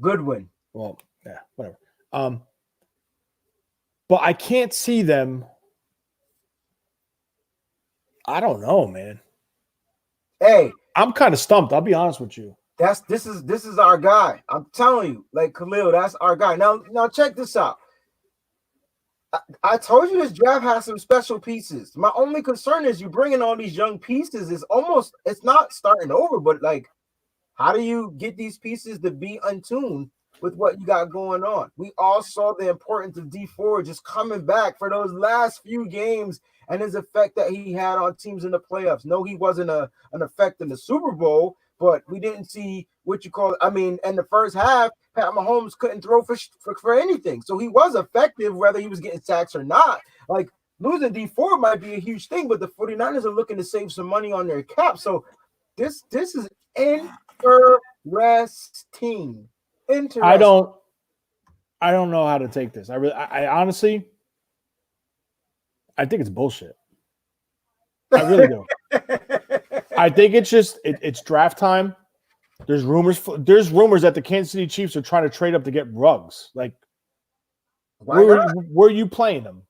Goodwin. Well, yeah, whatever. But I can't see them. I don't know, man. Hey, I'm kind of stumped. I'll be honest with you. This is our guy. I'm telling you, like Khalil, that's our guy. Now check this out. I told you this draft has some special pieces. My only concern is you bringing all these young pieces. It's not starting over, but like, how do you get these pieces to be untuned with what you got going on? We all saw the importance of D Ford just coming back for those last few games and his effect that he had on teams in the playoffs. No, he wasn't an effect in the Super Bowl, but we didn't see what you call it. I mean, in the first half, Pat Mahomes couldn't throw for anything. So he was effective, whether he was getting sacks or not. Like, losing D Ford might be a huge thing, but the 49ers are looking to save some money on their cap. So this is interesting. I don't know how to take this. I honestly, I think it's bullshit. I really do. I think it's just it's draft time. There's rumors that the Kansas City Chiefs are trying to trade up to get Ruggs. Like, where are you playing them?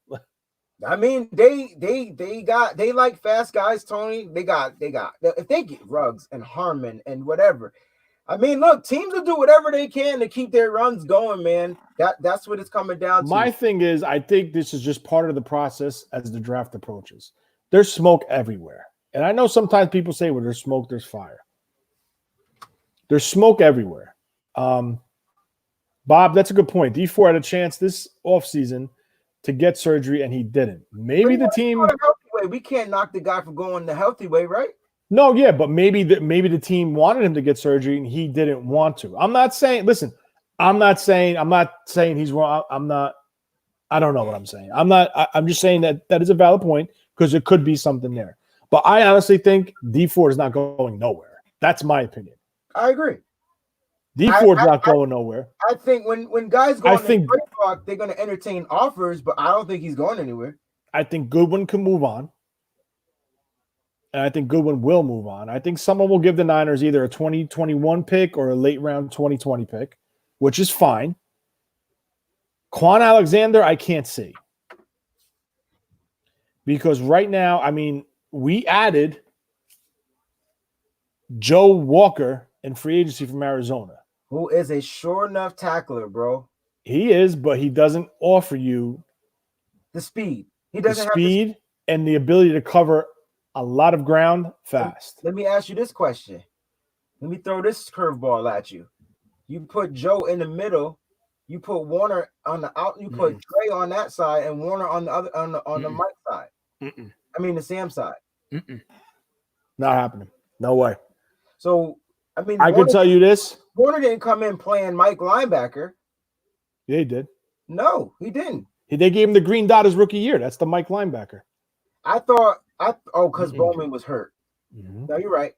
I mean, they like fast guys, Tony. They got if they get Ruggs and Harmon and whatever. I mean, look, teams will do whatever they can to keep their runs going, man. That's what it's coming down to. My thing is, I think this is just part of the process as the draft approaches. There's smoke everywhere. And I know sometimes people say, well, there's smoke, there's fire. There's smoke everywhere. Bob, that's a good point. D4 had a chance this offseason to get surgery, and he didn't. Maybe the team – we can't knock the guy for going the healthy way, right? No, yeah, but maybe the team wanted him to get surgery, and he didn't want to. I'm not saying he's wrong. I don't know what I'm saying. I'm just saying that is a valid point because it could be something there. But I honestly think D4 is not going nowhere. That's my opinion. I agree. D4's not going nowhere. I think when guys go on the trade block, they're going to entertain offers, but I don't think he's going anywhere. I think Goodwin can move on. And I think Goodwin will move on. I think someone will give the Niners either a 2021 pick or a late round 2020 pick, which is fine. Quan Alexander, I can't see. Because right now, I mean, we added Joe Walker in free agency from Arizona. Who is a sure enough tackler, bro. He is, but he doesn't offer you the speed. He doesn't have the speed and the ability to cover a lot of ground fast. Let me ask you this question. Let me throw this curveball at you. You put Joe in the middle. You put Warner on the out. You put Dre on that side and Warner on the other on the Mike side. I mean the Sam side. Not happening. No way. So I mean, I can tell you this: Warner didn't come in playing Mike linebacker. Yeah, he did. No, he didn't. They gave him the green dot his rookie year. That's the Mike linebacker. I thought because Bowman was hurt. No, you're right.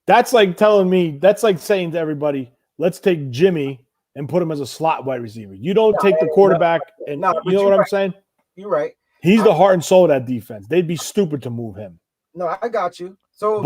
That's like saying to everybody, let's take Jimmy and put him as a slot wide receiver. You don't take the quarterback you know what I'm saying? You're right. He's the heart and soul of that defense. They'd be stupid to move him. No, I got you. So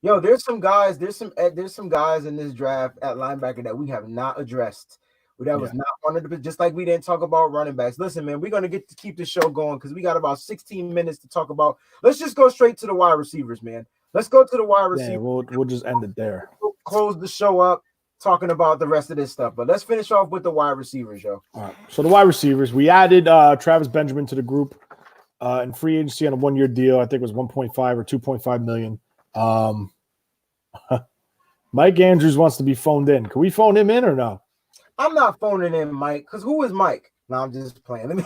there's some guys in this draft at linebacker that we have not addressed. That was not one of the, just like we didn't talk about running backs. Listen, man, we're going to keep the show going because we got about 16 minutes to talk about. Let's just go straight to the wide receivers, man. Let's go to the wide receivers. Yeah, we'll just end it there. We'll close the show up. talking about the rest of this stuff. But let's finish off with the wide receivers, yo. All right. So the wide receivers, we added Travis Benjamin to the group in free agency on a 1-year deal. I think it was 1.5 or 2.5 million. Mike Andrews wants to be phoned in. Can we phone him in or no? I'm not phoning in Mike, because who is Mike? No, I'm just playing.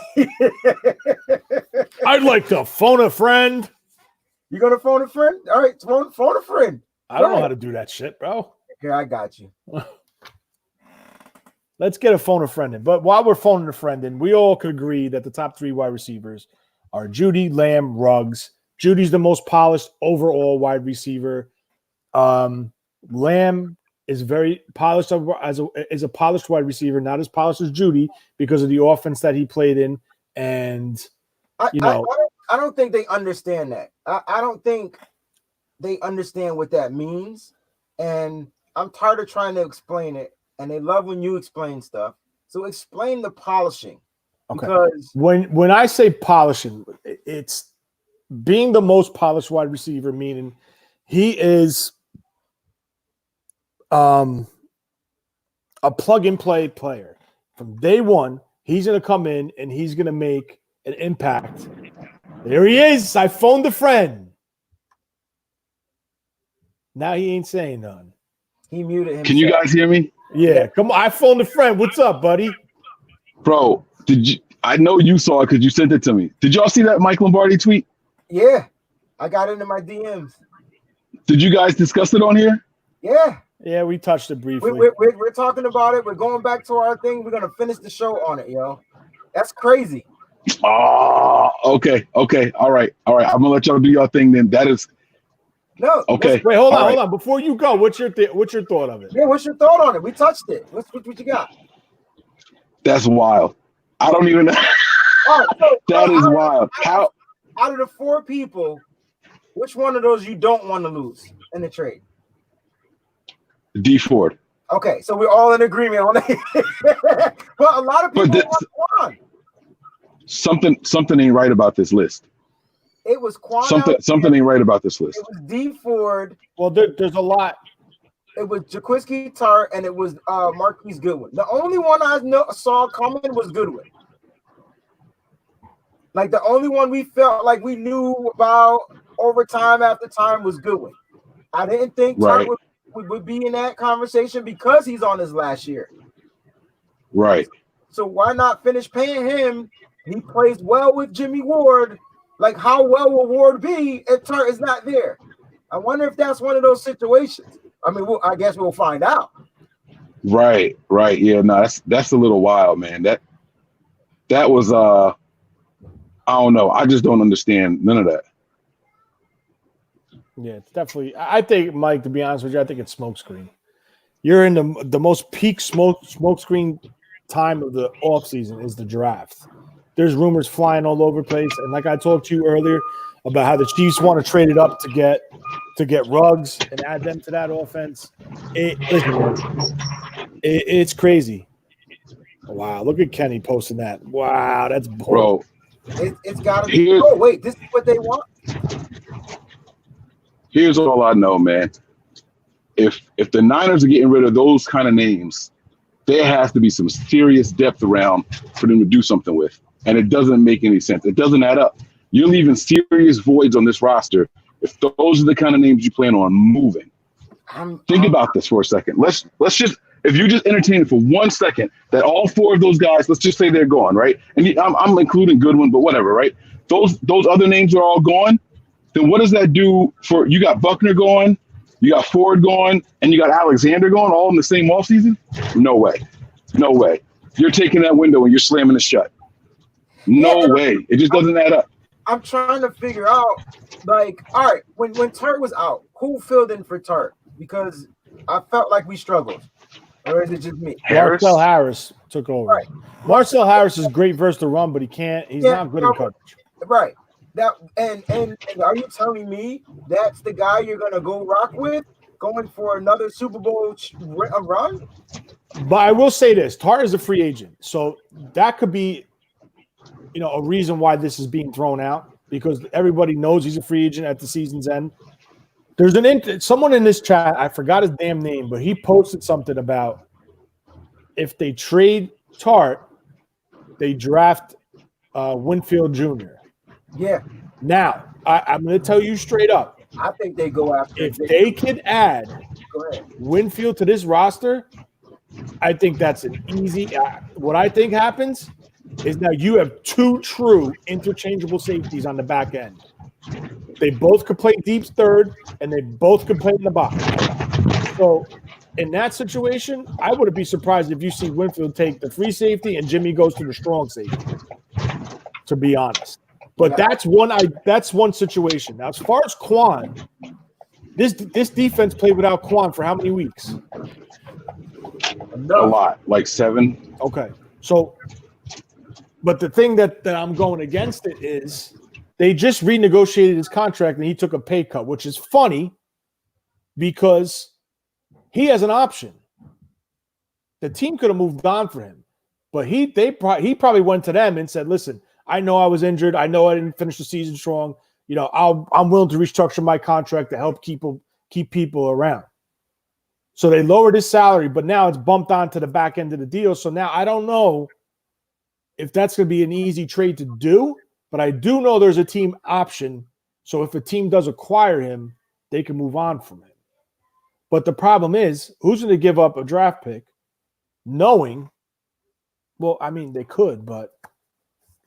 I'd like to phone a friend. You gonna phone a friend? All right, phone a friend. I don't know how to do that shit, bro. Here, I got you. Let's get a phone a friend in. But while we're phoning a friend in, we all could agree that the top 3 wide receivers are Jeudy, Lamb, Ruggs. Judy's the most polished overall wide receiver. Lamb is very polished is a polished wide receiver, not as polished as Jeudy because of the offense that he played in. And I don't think they understand that. I don't think they understand what that means. And I'm tired of trying to explain it. And they love when you explain stuff. So explain the polishing. okay. Because when I say polishing, it's being the most polished wide receiver, meaning he is a plug-and-play player. From day one, he's going to come in and he's going to make an impact. There he is. I phoned a friend. Now he ain't saying none. he muted himself. Can you guys hear me? Yeah, come on. I phoned a friend. What's up, buddy? Bro, I know you saw it because you sent it to me. Did y'all see that Mike Lombardi tweet? Yeah, I got into my DMs. Did you guys discuss it on here? Yeah, Yeah, we touched it briefly. we're talking about it. We're going back to our thing. We're gonna finish the show on it, yo. That's crazy. Oh, okay. All right. I'm gonna let y'all do your thing then. That is No, okay. Wait, hold All right. on. Before you go, what's your thought of it? Yeah, what's your thought on it? We touched it. What you got? That's wild. I don't even know. All right, so, That is wild. How? out of the 4 people, which one of those you don't want to lose in the trade? D Ford. Okay, so we're all in agreement on that. But a lot of people want Quan. Something ain't right about this list. It was Quan. Something ain't right about this list. It was D Ford. Well, there's a lot. It was Jaquiski Tartt, and it was Marquise Goodwin. The only one I saw coming was Goodwin. Like the only one we felt like we knew about over time after time was Goodwin. I didn't think Tartt would be in that conversation because he's on his last year. Right. So why not finish paying him? He plays well with Jimmy Ward. Like, how well will Ward be if Tartt is not there? I wonder if that's one of those situations. I mean, I guess we'll find out. Right. Yeah, no, that's a little wild, man. That was I don't know. I just don't understand none of that. Yeah, it's definitely. I think, Mike, to be honest with you, I think it's smokescreen. You're in the most peak smokescreen time of the offseason is the draft. There's rumors flying all over the place, and like I talked to you earlier about how the Chiefs want to trade it up to get Ruggs and add them to that offense. It's crazy. Wow, look at Kenny posting that. Wow, that's bold. Bro. It's got to be. Oh wait, this is what they want. Here's all I know, man. If the Niners are getting rid of those kind of names, there has to be some serious depth around for them to do something with. And it doesn't make any sense. It doesn't add up. You're leaving serious voids on this roster if those are the kind of names you plan on moving. Think about this for a second. Let's just, if you just entertain it for 1 second, that all 4 of those guys, let's just say they're gone, right? And I'm including Goodwin, but whatever, right? Those other names are all gone. Then what does that do for, you got Buckner going, you got Ford going, and you got Alexander going all in the same offseason? No way. You're taking that window and you're slamming it shut. No way. It just doesn't add up. I'm trying to figure out, like, all right, when Tartt was out, who filled in for Tartt? Because I felt like we struggled. Or is it just me? Marcel Harris took over. Right. Marcel Harris is great versus the run, but he's not good in coverage. Right. That and are you telling me that's the guy you're gonna go rock with, going for another Super Bowl run? But I will say this: Tartt is a free agent, so that could be, a reason why this is being thrown out because everybody knows he's a free agent at the season's end. There's someone in this chat, I forgot his damn name, but he posted something about if they trade Tart, they draft Winfield Jr. Yeah, Now, I'm going to tell you straight up. I think they go after. If they could add Go ahead. Winfield to this roster, I think that's an easy. What I think happens is now you have two true interchangeable safeties on the back end. They both could play deep third, and they both could play in the box. So in that situation, I wouldn't be surprised if you see Winfield take the free safety and Jimmy goes to the strong safety, to be honest. But that's one situation. Now, as far as Quan, this defense played without Quan for how many weeks? A lot, like 7. Okay. So, but the thing that I'm going against it is they just renegotiated his contract and he took a pay cut, which is funny because he has an option. The team could have moved on for him, but he probably went to them and said, "Listen, I know I was injured. I know I didn't finish the season strong. You know, I'm willing to restructure my contract to help keep people around." So they lowered his salary, but now it's bumped onto the back end of the deal. So now I don't know if that's going to be an easy trade to do, but I do know there's a team option. So if a team does acquire him, they can move on from him. But the problem is, who's going to give up a draft pick knowing, well, I mean, they could, but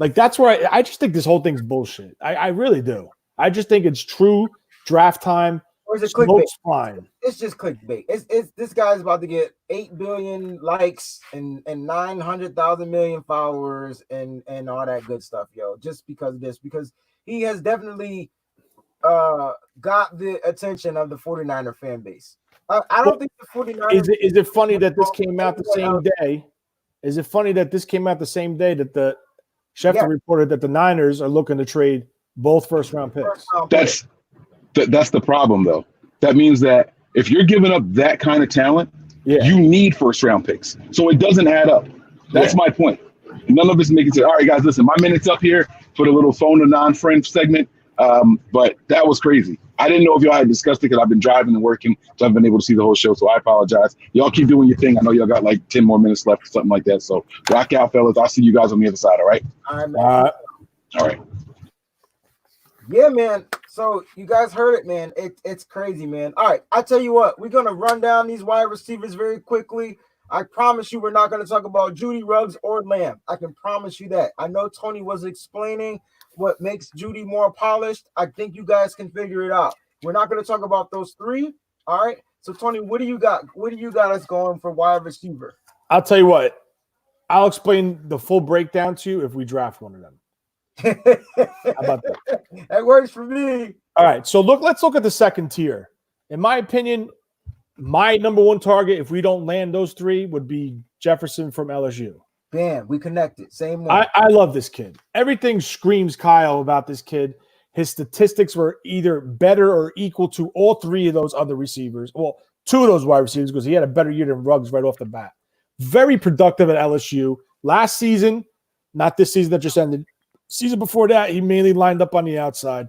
like that's where I just think this whole thing's bullshit. I really do. I just think it's true draft time. Or is it clickbait? Fine. It's just clickbait. It's this guy's about to get 8 billion likes and 900,000 million followers and all that good stuff, yo. Just because of this, because he has definitely got the attention of the 49er fan base. I don't think the 49ers. Is it funny that this came out the same day? Is it funny that this came out the same day that the Schefter reported that the Niners are looking to trade both first-round picks? That's the problem, though. That means that if you're giving up that kind of talent, you need first-round picks. So it doesn't add up. That's my point. None of us making sense. All right, guys, listen, my minute's up here for the little phone to non-friend segment. But that was crazy. I didn't know if y'all had discussed it because I've been driving and working, so I've been able to see the whole show. So I apologize. Y'all keep doing your thing. I know y'all got like 10 more minutes left or something like that. So rock out, fellas. I'll see you guys on the other side. All right. All right. Yeah, man. So you guys heard it, man. It's crazy, man. All right. I tell you what, we're gonna run down these wide receivers very quickly. I promise you, we're not gonna talk about Jeudy, Ruggs, or Lamb. I can promise you that. I know Tony was explaining what makes Jeudy more polished. I think you guys can figure it out. We're not going to talk about those three. All right. So Tony, what do you got? What do you got us going for wide receiver? I'll tell you what. I'll explain the full breakdown to you if we draft one of them. How about that? That works for me. All right. So let's look at the second tier. In my opinion, my number one target, if we don't land those three, would be Jefferson from LSU. Bam, we connected. Same one. I love this kid. Everything screams Kyle about this kid. His statistics were either better or equal to all three of those other receivers. Well, two of those wide receivers because he had a better year than Ruggs right off the bat. Very productive at LSU. Last season, not this season that just ended. Season before that, he mainly lined up on the outside.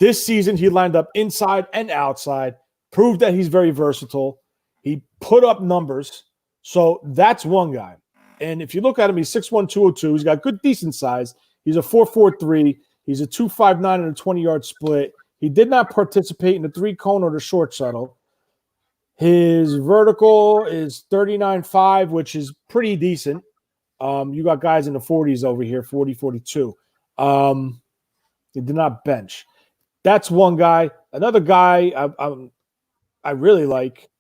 This season, he lined up inside and outside. Proved that he's very versatile. He put up numbers. So that's one guy. And if you look at him, he's 6'1", 202. He's got good, decent size. He's a 4.43. He's a 2.59 and a 20-yard split. He did not participate in the three-cone or the short shuttle. His vertical is 39.5, which is pretty decent. You got guys in the 40s over here, 40, 42. He did not bench. That's one guy. Another guy I really like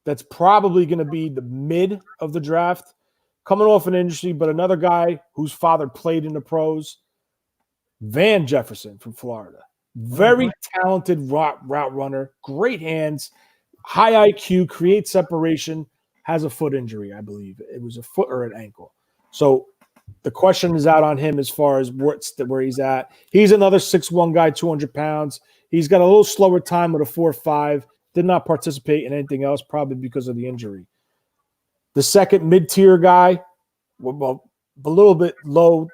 that's probably going to be the mid of the draft. Coming off an injury, but another guy whose father played in the pros, Van Jefferson from Florida. Very talented route runner, great hands, high IQ, creates separation, has a foot injury, I believe. It was a foot or an ankle. So the question is out on him as far as where he's at. He's another 6'1" guy, 200 pounds. He's got a little slower time with a 4.5. Did not participate in anything else, probably because of the injury. The second mid-tier guy, well, a little bit lower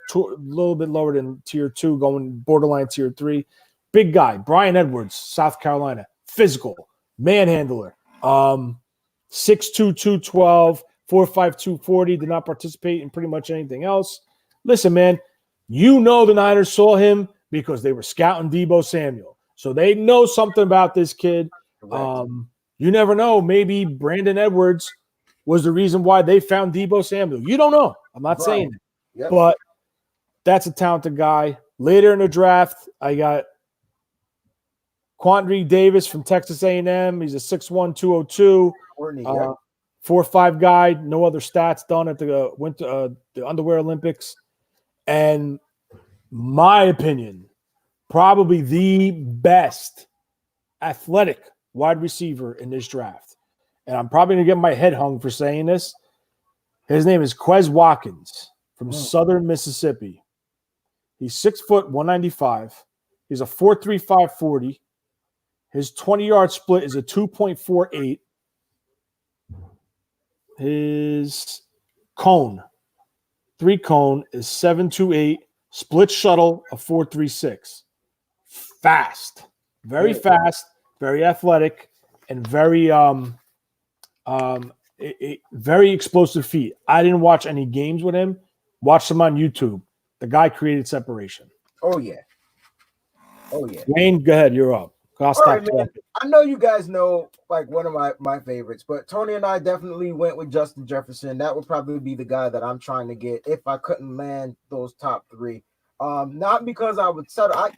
than tier 2, going borderline tier 3. Big guy, Brian Edwards, South Carolina, physical, manhandler. 6'2", 212, 4'5", 240. Did not participate in pretty much anything else. Listen, man, you know the Niners saw him because they were scouting Deebo Samuel. So they know something about this kid. You never know. Maybe Brandon Edwards was the reason why they found Deebo Samuel. You don't know. I'm not saying it. Yep. But that's a talented guy. Later in the draft, I got Quandre Davis from Texas A&M. He's a 6'1", 202. 4'5" guy. No other stats done at the Underwear Olympics. And my opinion, probably the best athletic wide receiver in this draft. And I'm probably going to get my head hung for saying this. His name is Quez Watkins from Southern Mississippi. He's 6 foot, 195. He's a 4.35 40. His 20-yard split is a 2.48. His cone, 3-cone, is 7.28. Split shuttle, a 4.36. Fast. Very fast, very athletic, and very very explosive feet. I didn't watch any games with him. Watched him on YouTube. The guy created separation. Oh, yeah. Wayne, go ahead. You're up. I'll stop All right, man. I know you guys know like one of my favorites, but Tony and I definitely went with Justin Jefferson. That would probably be the guy that I'm trying to get if I couldn't land those top three. Not because I would settle. I'm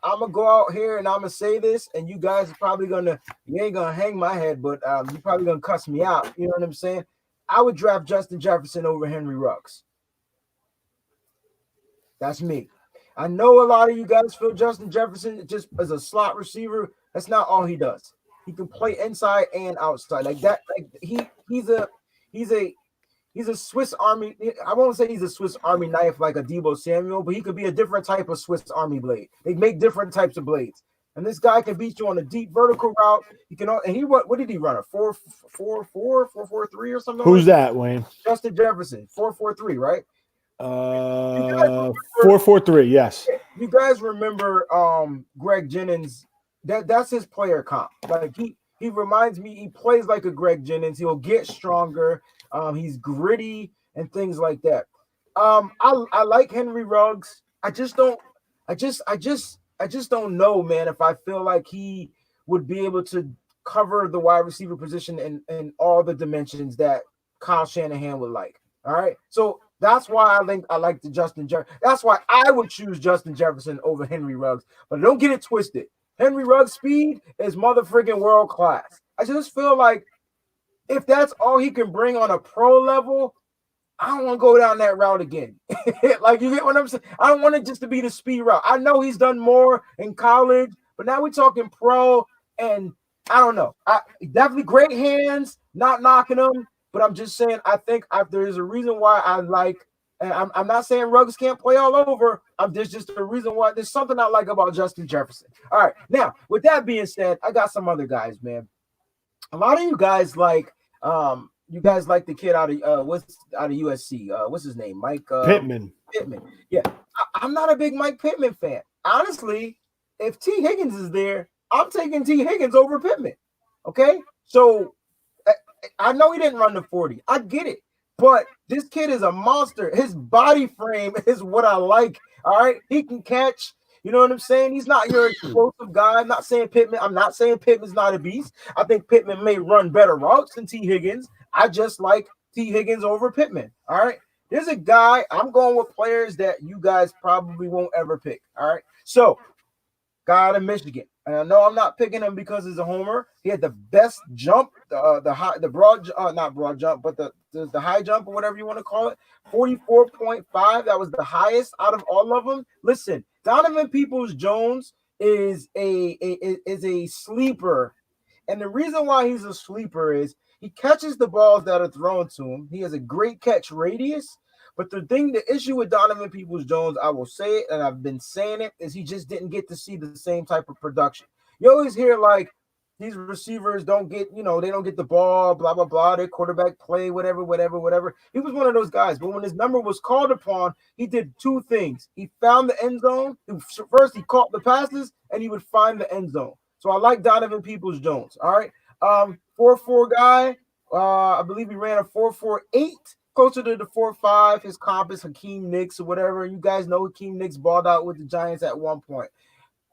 gonna go out here and I'm gonna say this, and you guys are probably you ain't gonna hang my head, but you're probably gonna cuss me out. You know what I'm saying? I would draft Justin Jefferson over Henry Ruggs. That's me. I know a lot of you guys feel Justin Jefferson just as a slot receiver. That's not all he does. He can play inside and outside like that. Like he's a Swiss Army. I won't say he's a Swiss Army knife like a Deebo Samuel, but he could be a different type of Swiss Army blade. They make different types of blades, and this guy can beat you on a deep vertical route. He can. And he what did he run? A 4.44, 4.43 or something? Who's that, Wayne? Justin Jefferson, 4.43, right? 4.43. Yes. You guys remember Greg Jennings? That's his player comp. Like he reminds me. He plays like a Greg Jennings. He'll get stronger. He's gritty and things like that. I like Henry Ruggs. I just don't know, man, if I feel like he would be able to cover the wide receiver position in all the dimensions that Kyle Shanahan would like. All right. So that's why I think I like the Justin Jefferson. That's why I would choose Justin Jefferson over Henry Ruggs. But don't get it twisted. Henry Ruggs' speed is motherfucking world class. I just feel like if that's all he can bring on a pro level, I don't want to go down that route again. Like, you get what I'm saying? I don't want it just to be the speed route. I know he's done more in college, but now we're talking pro, and I don't know. Definitely great hands, not knocking them, but I'm just saying I think there's a reason why I like, and I'm not saying Ruggs can't play all over. There's just a reason why. There's something I like about Justin Jefferson. All right, now, with that being said, I got some other guys, man. A lot of you guys like the kid out of USC. What's his name? Mike Pittman. Yeah, I'm not a big Mike Pittman fan. Honestly, if T. Higgins is there, I'm taking T. Higgins over Pittman. Okay, so I know he didn't run the 40. I get it, but this kid is a monster. His body frame is what I like. All right, he can catch. You know what I'm saying? He's not your explosive guy. I'm not saying Pittman's not a beast. I think Pittman may run better routes than T. Higgins. I just like T. Higgins over Pittman. All right. There's a guy. I'm going with players that you guys probably won't ever pick. All right. So, guy out of Michigan. And I know I'm not picking him because he's a homer. He had the best jump, the high jump or whatever you want to call it. 44.5. That was the highest out of all of them. Listen, Donovan Peoples-Jones is a sleeper. And the reason why he's a sleeper is he catches the balls that are thrown to him. He has a great catch radius. But the issue with Donovan Peoples-Jones, I will say it, and I've been saying it, is he just didn't get to see the same type of production. You always hear like these receivers don't get the ball, blah, blah, blah, their quarterback play, whatever. He was one of those guys. But when his number was called upon, he did two things. He found the end zone. First, he caught the passes, and he would find the end zone. So I like Donovan Peoples-Jones. All right. 4.4 guy. I believe he ran a 4.48, closer to the 4.5. His comp is Hakeem Nicks or whatever. You guys know Hakeem Nicks balled out with the Giants at one point.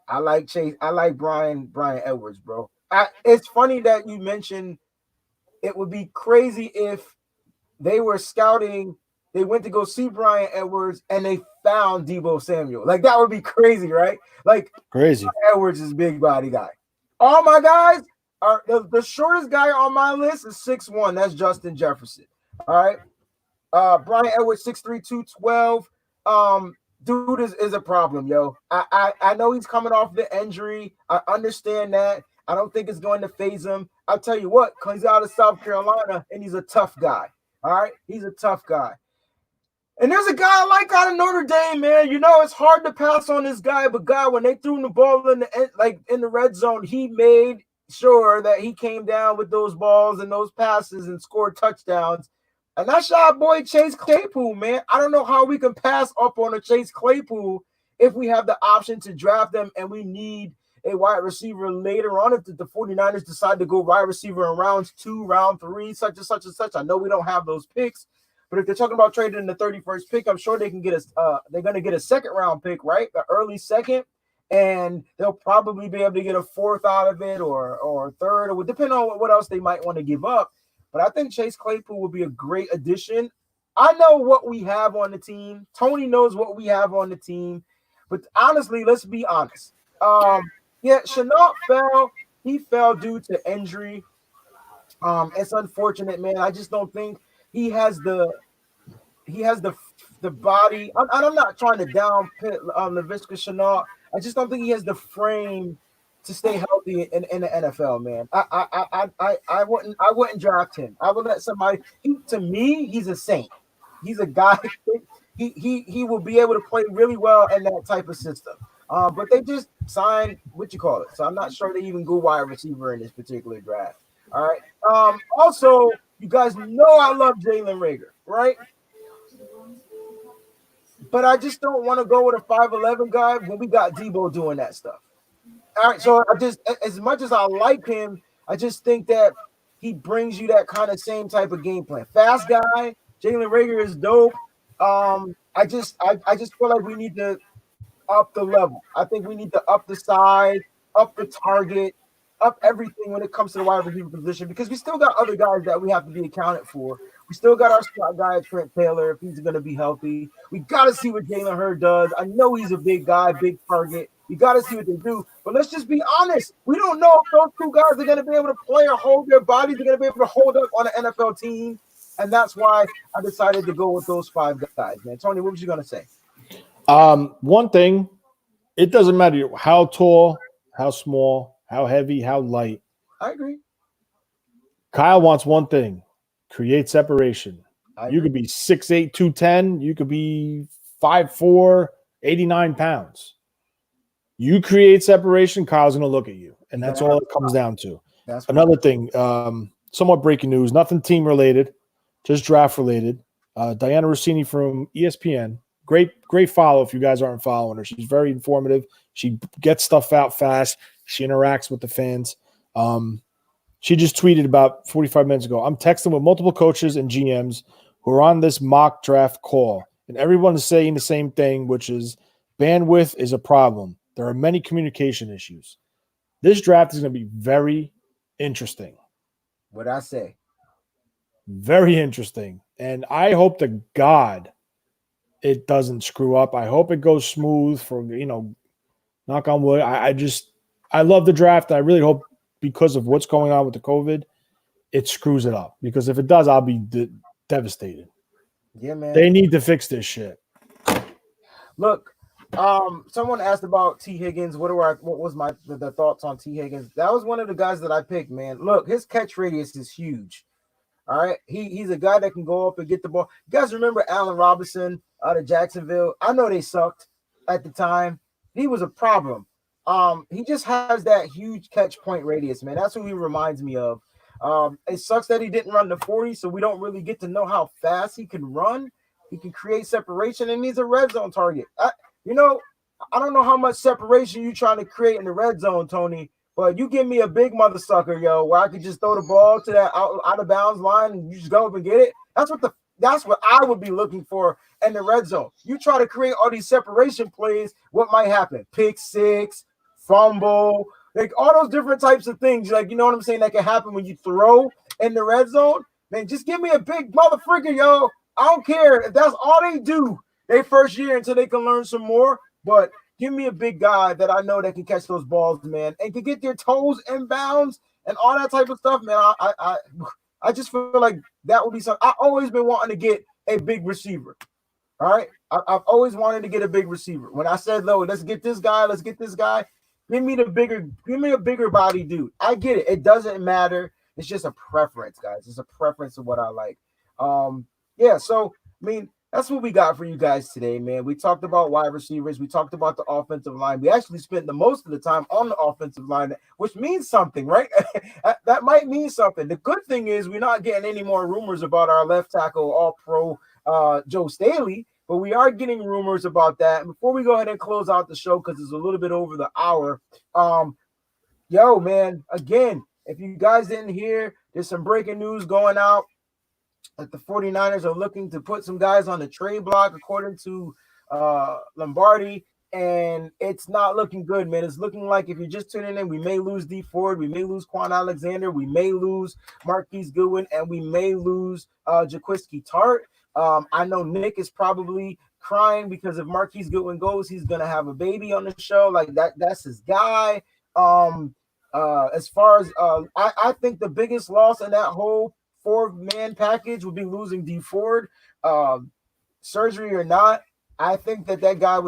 I like Chase. I like Brian Edwards, bro. It's funny that you mentioned it would be crazy if they were scouting. They went to go see Brian Edwards and they found Deebo Samuel. Like, that would be crazy, right? Like, Crazy. Brian Edwards is a big body guy. All my guys are the shortest guy on my list is 6'1". That's Justin Jefferson. All right. Brian Edwards, 6'3", 212. Dude is a problem, yo. I know he's coming off the injury. I understand that. I don't think it's going to phase him. I'll tell you what, because he's out of South Carolina and he's a tough guy. All right, he's a tough guy. And there's a guy I like out of Notre Dame, man. You know, it's hard to pass on this guy, but God, when they threw him the ball in the red zone, he made sure that he came down with those balls and those passes and scored touchdowns. And that's our boy Chase Claypool, man. I don't know how we can pass up on a Chase Claypool if we have the option to draft them and we need a wide receiver later on if the 49ers decide to go wide receiver in rounds 2, round 3, such and such and such. I know we don't have those picks, but if they're talking about trading in the 31st pick, I'm sure they can get they're going to get a second round pick, right? The early second, and they'll probably be able to get a fourth out of it or a third, or depending on what else they might want to give up. But I think Chase Claypool will be a great addition. I know what we have on the team. Tony knows what we have on the team. But honestly, let's be honest. Yeah, Shenault fell. He fell due to injury. It's unfortunate, man. I just don't think he has the body. I'm not trying to downplay Laviska Shenault. I just don't think he has the frame to stay healthy in the NFL, man. I wouldn't draft him. I would let somebody. To me, he's a saint. He's a guy. He will be able to play really well in that type of system. But they just signed so I'm not sure they even go wide receiver in this particular draft. All right. Also, you guys know I love Jalen Reagor, right? But I just don't want to go with a 5'11" guy when we got Deebo doing that stuff. All right, so I just, as much as I like him, I just think that he brings you that kind of same type of game plan. Fast guy, Jalen Reagor is dope. I just feel like we need to up the level. I think we need to up the size, up the target, up everything when it comes to the wide receiver position, because we still got other guys that we have to be accounted for. We still got our slot guy, Trent Taylor, if he's going to be healthy. We got to see what Jalen Hurd does. I know he's a big guy, big target. We got to see what they do. But let's just be honest. We don't know if those two guys are going to be able to play or hold their bodies. They're going to be able to hold up on an NFL team. And that's why I decided to go with those 5 guys, man. Tony, what was you going to say? One thing, it doesn't matter how tall, how small, how heavy, how light. I agree. Kyle wants one thing: create separation. You could be 6'8", 210. You could be 5'4", 89 pounds. You create separation, Kyle's going to look at you. And that's all it comes down to. That's another thing, somewhat breaking news, nothing team related, just draft related. Diana Rossini from ESPN. Great follow if you guys aren't following her. She's very informative. She gets stuff out fast. She interacts with the fans. She just tweeted about 45 minutes ago, I'm texting with multiple coaches and GMs who are on this mock draft call, and everyone is saying the same thing, which is bandwidth is a problem. There are many communication issues. This draft is going to be very interesting. What'd I say? Very interesting. And I hope to God it doesn't screw up. I hope it goes smooth for, knock on wood. I love the draft. I really hope, because of what's going on with the COVID, it screws it up. Because if it does, I'll be devastated. Yeah, man. They need to fix this shit. Look, someone asked about T. Higgins. What was the thoughts on T. Higgins? That was one of the guys that I picked, man. Look, his catch radius is huge. All right, he's a guy that can go up and get the ball. You guys remember Allen Robinson out of Jacksonville? I know they sucked at the time. He was a problem. He just has that huge catch point radius, man. That's who he reminds me of. It sucks that he didn't run the 40, so we don't really get to know how fast he can run. He can create separation, and he's a red zone target. I don't know how much separation you're trying to create in the red zone, Tony, But you give me a big mother sucker, yo, where I could just throw the ball to that out of bounds line and you just go up and get it. That's what I would be looking for in the red zone. You try to create all these separation plays, what might happen? Pick six, fumble, like all those different types of things. Like, you know what I'm saying? That can happen when you throw in the red zone. Man, just give me a big motherfucker, yo. I don't care if that's all they do their first year until they can learn some more. But give me a big guy that I know that can catch those balls, man, and can get their toes inbounds and all that type of stuff, man. I just feel like that would be something. I've always been wanting to get a big receiver. All right. I've always wanted to get a big receiver. When I said, "Low, let's get this guy. Give me a bigger body dude." I get it. It doesn't matter. It's just a preference, guys. It's a preference of what I like. Yeah. So, I mean, that's what we got for you guys today, man. We talked about wide receivers. We talked about the offensive line. We actually spent the most of the time on the offensive line, which means something, right? That might mean something. The good thing is we're not getting any more rumors about our left tackle, all-pro Joe Staley, but we are getting rumors about that. And before we go ahead and close out the show, because it's a little bit over the hour, yo, man, again, if you guys didn't hear, there's some breaking news going out that the 49ers are looking to put some guys on the trade block, according to Lombardi, and it's not looking good, man. It's looking like, if you're just tuning in, we may lose D Ford, we may lose Quan Alexander, we may lose Marquise Goodwin, and we may lose Jaquiski Tart. I know Nick is probably crying because if Marquise Goodwin goes, he's gonna have a baby on the show. Like that's his guy. As far as I think the biggest loss in that whole 4-man package would be losing D Ford, surgery or not. I think that guy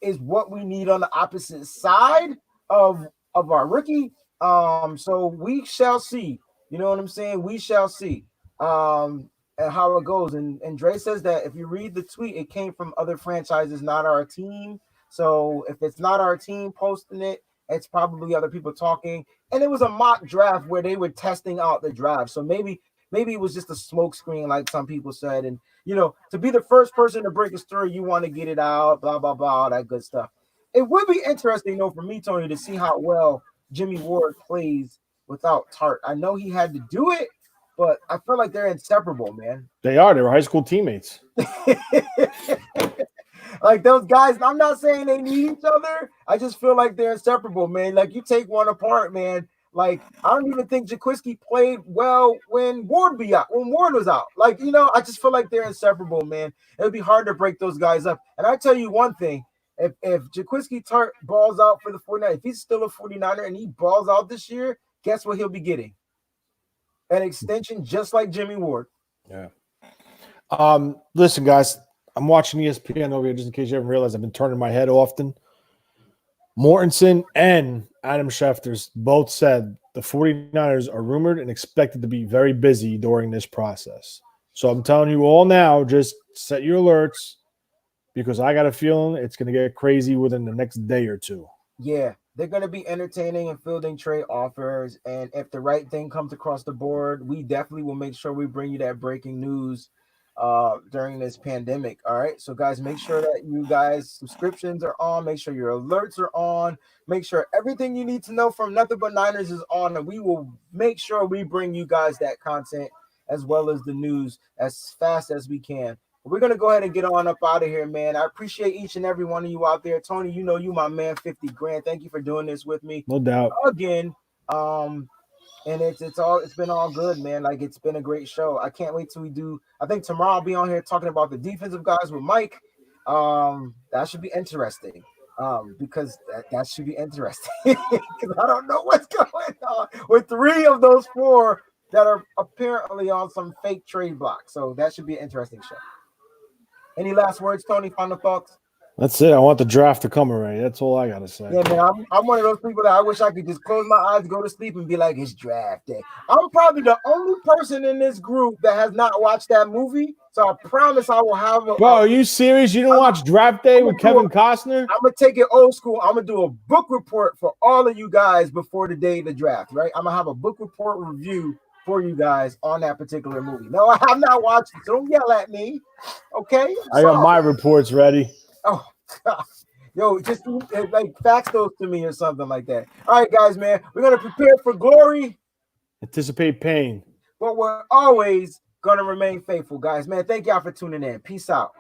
is what we need on the opposite side of our rookie. So we shall see. You know what I'm saying? We shall see and how it goes. And Dre says that if you read the tweet, it came from other franchises, not our team. So if it's not our team posting it, it's probably other people talking. And it was a mock draft where they were testing out the draft. So maybe it was just a smoke screen, like some people said. And, you know, to be the first person to break a story, you want to get it out, blah, blah, blah, all that good stuff. It would be interesting, though, for me, Tony, to see how well Jimmy Ward plays without Tart. I know he had to do it, but I feel like they're inseparable, man. They are. They're high school teammates. Like those guys, I'm not saying they need each other. I just feel like they're inseparable, man. Like you take one apart, man. Like I don't even think Jaquiski played well when Ward was out. Like, you know, I just feel like they're inseparable, man. It would be hard to break those guys up. And I tell you one thing, if Jaquiski Tart balls out for the 49ers, if he's still a 49er and he balls out this year, guess what he'll be getting? An extension just like Jimmy Ward. Yeah. Listen, guys, I'm watching ESPN over here just in case you haven't realized. I've been turning my head often. Mortensen and Adam Schefter both said the 49ers are rumored and expected to be very busy during this process. So I'm telling you all now, just set your alerts because I got a feeling it's going to get crazy within the next day or two. Yeah, they're going to be entertaining and fielding trade offers. And if the right thing comes across the board, we definitely will make sure we bring you that breaking news during this pandemic. All right. So guys, make sure that you guys subscriptions are on, make sure your alerts are on, make sure everything you need to know from Nothing But Niners is on, and we will make sure we bring you guys that content as well as the news as fast as we can. We're going to go ahead and get on up out of here, man. I appreciate each and every one of you out there. Tony, you know, you my man, 50 grand. Thank you for doing this with me. No doubt. Again. And it's been all good, man. Like it's been a great show. I can't wait till we do. I think tomorrow I'll be on here talking about the defensive guys with Mike. That should be interesting. Because that should be interesting. Because I don't know what's going on with 3 of those 4 that are apparently on some fake trade block. So that should be an interesting show. Any last words, Tony? Final thoughts? That's it. I want the draft to come already. That's all I got to say. Yeah, man, I'm one of those people that I wish I could just close my eyes, go to sleep, and be like, it's draft day. I'm probably the only person in this group that has not watched that movie, so I promise I will have a... Bro, are you serious? You didn't watch Draft Day with Kevin Costner? I'm going to take it old school. I'm going to do a book report for all of you guys before the day of the draft, right? I'm going to have a book report review for you guys on that particular movie. No, I have not watched it, so don't yell at me, okay? I got my reports ready. Oh, God. Yo, just like fax those to me or something like that. All right, guys, man, we're gonna prepare for glory, Anticipate pain. but we're always gonna remain faithful, guys. Man, thank y'all for tuning in. Peace out.